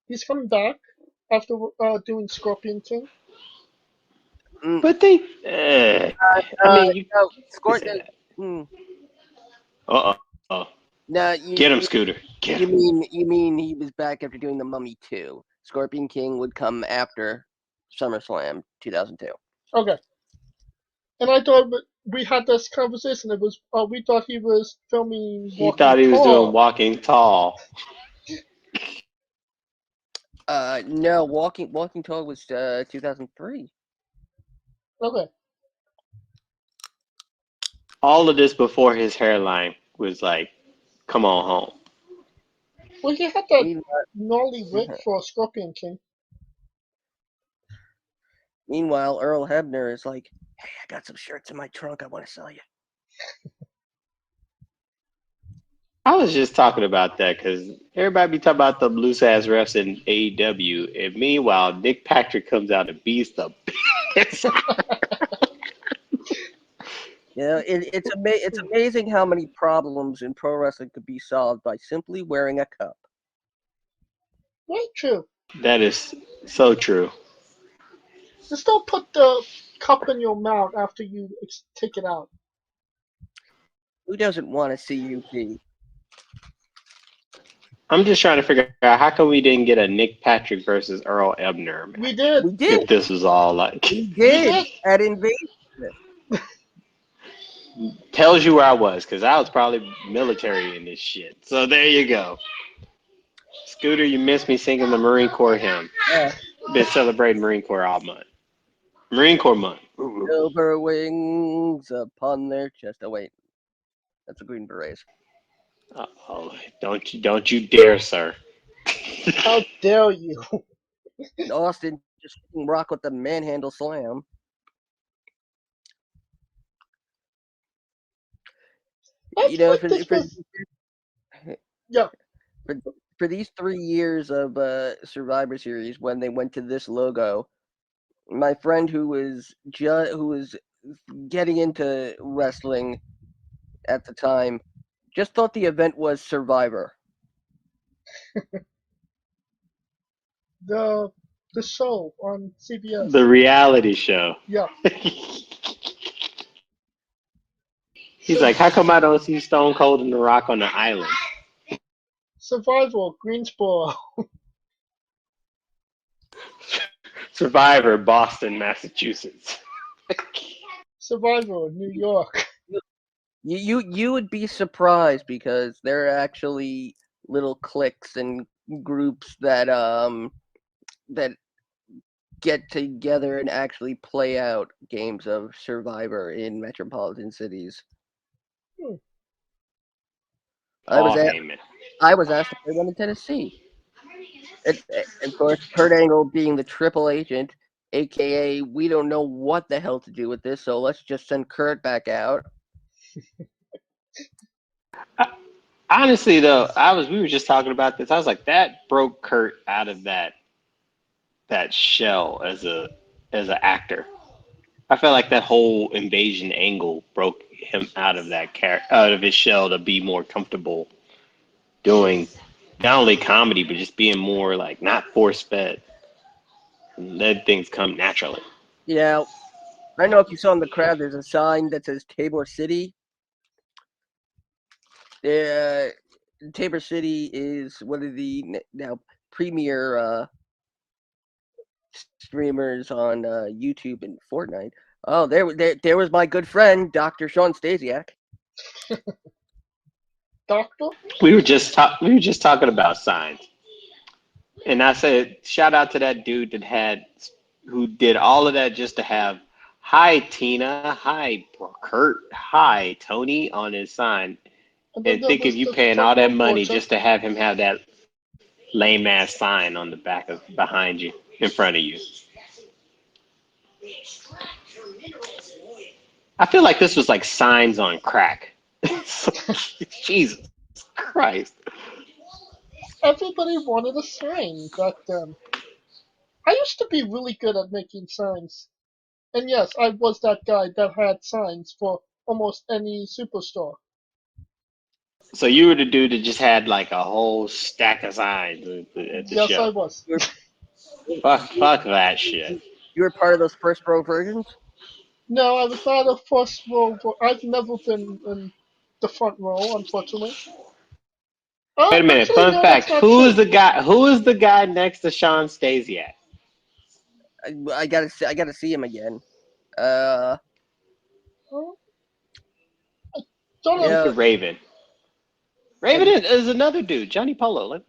He's coming back after doing Scorpion King. Mm, But they, I mean, no, you Scorpion. say that. Mm, Uh-oh. no, Get him, Scooter. Get him. you mean he was back after doing the Mummy 2. Scorpion King would come after SummerSlam 2002. Okay. And I thought we had this conversation. It was we thought he was filming He Walking thought he was doing Tall. Walking Tall. No, Walking Tall was 2003. Okay. All of this before his hairline was like, come on home. Well, he had that Meanwhile, gnarly wig for Scorpion King. meanwhile, Earl Hebner is like, "Hey, I got some shirts in my trunk. I want to sell you." I was just talking about that because everybody be talking about the loose ass refs in AEW, and meanwhile, Nick Patrick comes out and beats the piss. You know, it's amazing how many problems in pro wrestling could be solved by simply wearing a cup. Very true. That is so true. Just don't put the cup in your mouth after you take it out. Who doesn't want to see you be? I'm just trying to figure out how come we didn't get a Nick Patrick versus Earl Ebner We match did. We did. if this was all like We We did did. at Invasion. tells you where I was because I was probably military in this shit. So there you go. Scooter, you missed me singing the Marine Corps hymn. Been celebrating Marine Corps all month. Marine Corps month. Silver wings upon their chest. Oh wait, that's a Green Berets. Oh, don't you dare, sir. How dare you? Austin just rock with the manhandle slam. I You feel know, like this was yeah. for, for these 3 years of Survivor Series, when they went to this logo, my friend who was getting into wrestling at the time just thought the event was Survivor. The the show on CBS. The reality show. Yeah. He's like, how come I don't see Stone Cold and The Rock on the island? Survival, Greensboro. Survivor, Boston, Massachusetts. Survival, New York. You would be surprised because there are actually little cliques and groups that get together and actually play out games of Survivor in metropolitan cities. Hmm. I was Paul asked, Heyman. I was asked to play one in Tennessee. Of course, Kurt Angle being the triple agent, aka we don't know what the hell to do with this, so let's just send Kurt back out. Honestly, though, we were just talking about this. I was like, that broke Kurt out of that shell as an actor. I felt like that whole invasion angle broke him out of out of his shell to be more comfortable doing not only comedy but just being more like not force fed and let things come naturally. Yeah, I don't know if you saw in the crowd. There's a sign that says Tabor City. Tabor City is one of the now premier streamers on YouTube and Fortnite. Oh, there was my good friend Dr. Sean Stasiak. Doctor? We were just talking about signs, and I said shout out to that dude who did all of that just to have hi Tina, hi Kurt, hi Tony on his sign, And then and there think of was you the paying all that techno money torture. just to have him have that lame ass sign on the back of behind you in front of you. I feel like this was like signs on crack. Jesus Christ. Everybody wanted a sign back then. I used to be really good at making signs. And yes, I was that guy that had signs for almost any superstore. So you were the dude that just had like a whole stack of signs at the Yes, I show. was. You Fuck that shit. were part of those first row versions. No, I was not a first row. I've never been in the front row, unfortunately. Wait Oh, a minute. actually, Fun no, that's fact: not true. Who is the guy next to Sean Stasiak? I gotta see him again. Uh, Oh, don't I think yeah, you're Raven. I, Raven is another dude, Johnny Polo.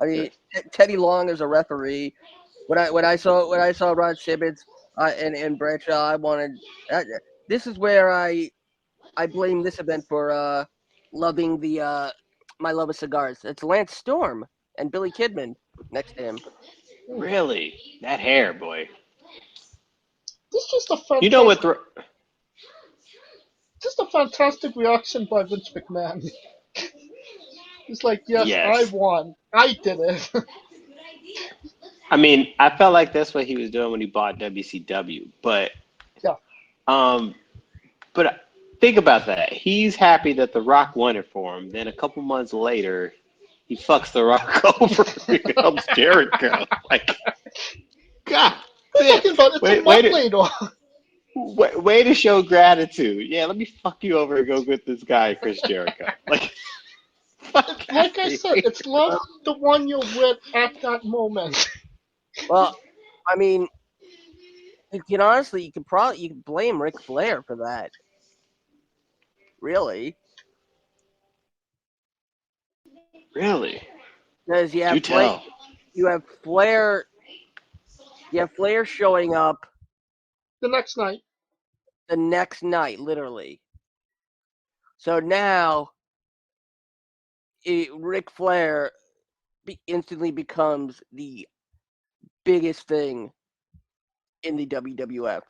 I mean Teddy Long is a referee. When I saw Rod Simmons and Bradshaw, I wanted. Uh, this is where I blame this event for loving the my love of cigars. It's Lance Storm and Billy Kidman next to him. Really? That hair, boy. This is just a You know what? fantastic, just a fantastic reaction by Vince McMahon. He's like, yes, I Yes. won. I did it. I mean, I felt like that's what he was doing when he bought WCW. Yeah. Um, but think about that. He's happy that The Rock won it for him. Then a couple months later, he fucks The Rock over and becomes Jericho. Like, God We're damn. talking about it's a Wait, month later. way to show gratitude. Yeah, let me fuck you over and go get this guy, Chris Jericho. Like, fuck out Like I of said, here. it's love the one you're with at that moment. Well, I mean, you can blame Ric Flair for that. Really, Really? because Do tell. you have Flair, showing up The next night, the next night, literally. So now Ric Flair instantly becomes the biggest thing in the WWF.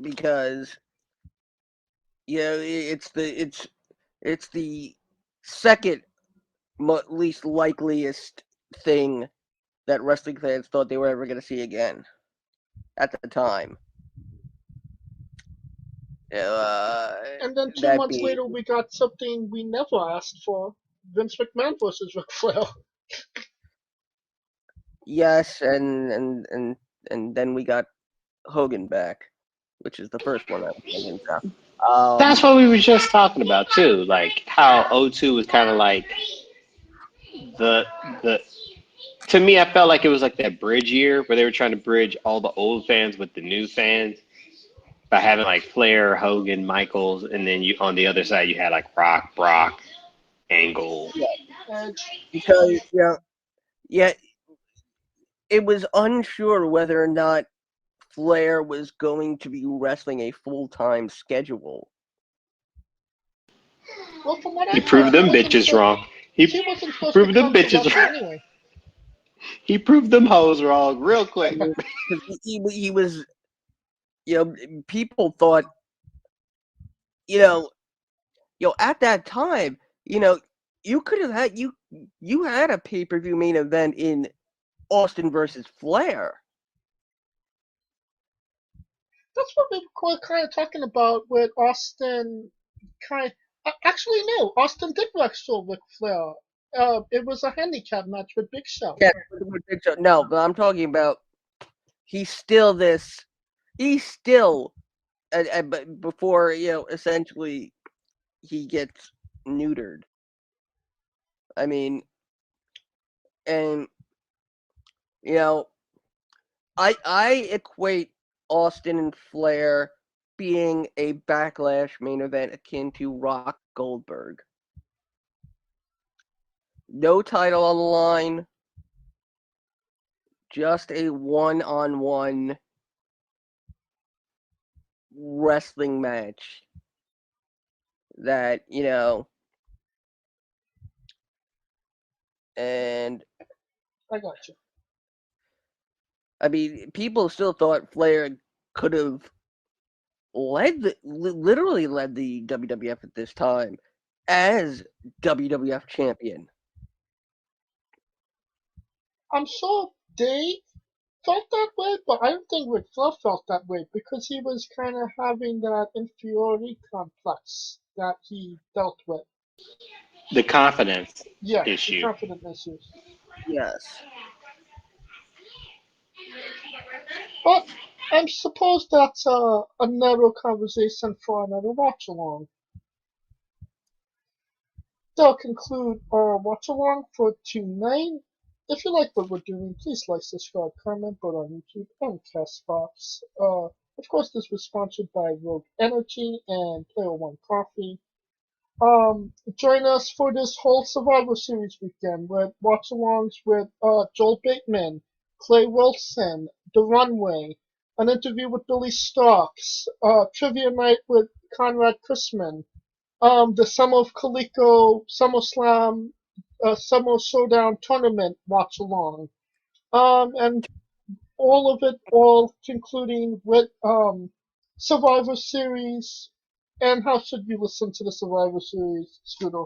Because it's the second least likeliest thing that wrestling fans thought they were ever going to see again at the time. And then 2 that months being, later, we got something we never asked for: Vince McMahon versus Ric Flair. yes, and then we got Hogan back, which is the first one that was thinking of. That's what we were just talking about too, like how O2 was kind of like the to me, I felt like it was like that bridge year where they were trying to bridge all the old fans with the new fans by having like Flair, Hogan, Michaels, and then you on the other side you had like Rock, Brock, Angle. Because it was unsure whether or not Flair was going to be wrestling a full-time schedule. Well, from what I He proved them wasn't bitches wrong. He wasn't supposed to proved them come to bitches wrestle wrong. anyway. He proved them hoes wrong real quick. He was, people thought, at that time, you could have had you had a pay-per-view main event in Austin versus Flair. That's what we were kind of talking about with Austin. Actually, no, Austin did wrestle with Flair. It was a handicap match with Big Show. Yeah, with Big Show. No, but I'm talking about he's still, but before, essentially he gets neutered. I mean, and I equate Austin and Flair being a Backlash main event akin to Rock Goldberg. No title on the line, just a one-on-one wrestling match that, and I got you. I mean, people still thought Flair could have literally led the WWF at this time as WWF champion. I'm sure they felt that way, but I don't think Ric Flair felt that way because he was kind of having that inferiority complex that he dealt with. The confidence The issue. confidence issues. Yes. But I suppose that's another conversation for another watch along. That'll conclude our watch along for tonight. If you like what we're doing, please like, subscribe, comment, both on YouTube and Castbox. Of course, this was sponsored by Rogue Energy and Player One Coffee. Join us for this whole Survivor Series weekend with watch-alongs with Joel Bateman, Clay Wilson, The Runway, an interview with Billy Starks, trivia night with Conrad Chrisman, the Summer of Coleco SummerSlam Summer Showdown tournament watch-along, and all of it all concluding with Survivor Series. And how should you listen to the Survivor Series, Scooter?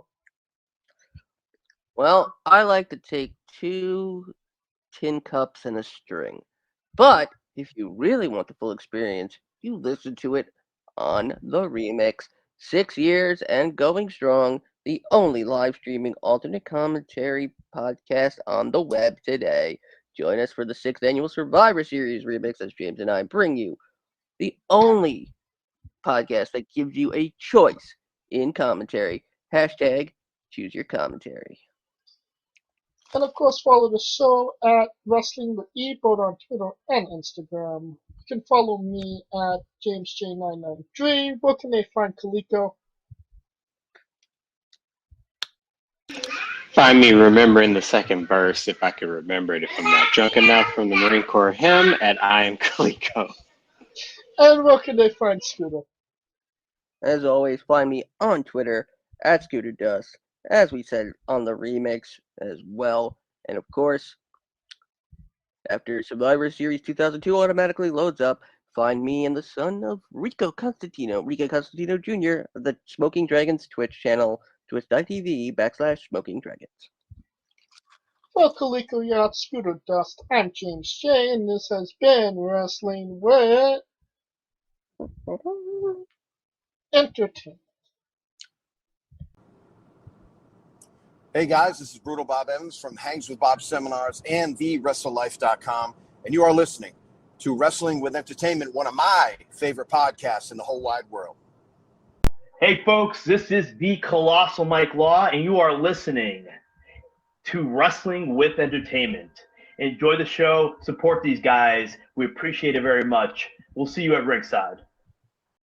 Well, I like to take 2 tin cups and a string. But if you really want the full experience, you listen to it on the remix. 6 years and going strong, the only live streaming alternate commentary podcast on the web today. Join us for the 6th annual Survivor Series remix as James and I bring you the only podcast that gives you a choice in commentary. Hashtag choose your commentary. And of course, follow the show at Wrestling with E, both on Twitter and Instagram. You can follow me at JamesJ993. Where can they find Kaliko? Find me remembering the second verse if I can remember it. If I'm not drunk enough from the Marine Corps hymn at I Am Kaliko. And where can they find Scooter? As always, find me on Twitter at ScooterDust, as we said on the remix as well. And of course, after Survivor Series 2002 automatically loads up, find me and the son of Rico Constantino Jr. of the Smoking Dragons Twitch channel, twitch.tv/Smoking Dragons. For Kaliko Yacht Scooter Dust, I'm James J, and this has been Wrestling with Entertainment. Hey guys, this is Brutal Bob Evans from Hangs with Bob Seminars and TheWrestleLife.com, and you are listening to Wrestling with Entertainment, one of my favorite podcasts in the whole wide world. Hey folks, this is the Colossal Mike Law, and you are listening to Wrestling with Entertainment. Enjoy the show, support these guys. We appreciate it very much. We'll see you at ringside.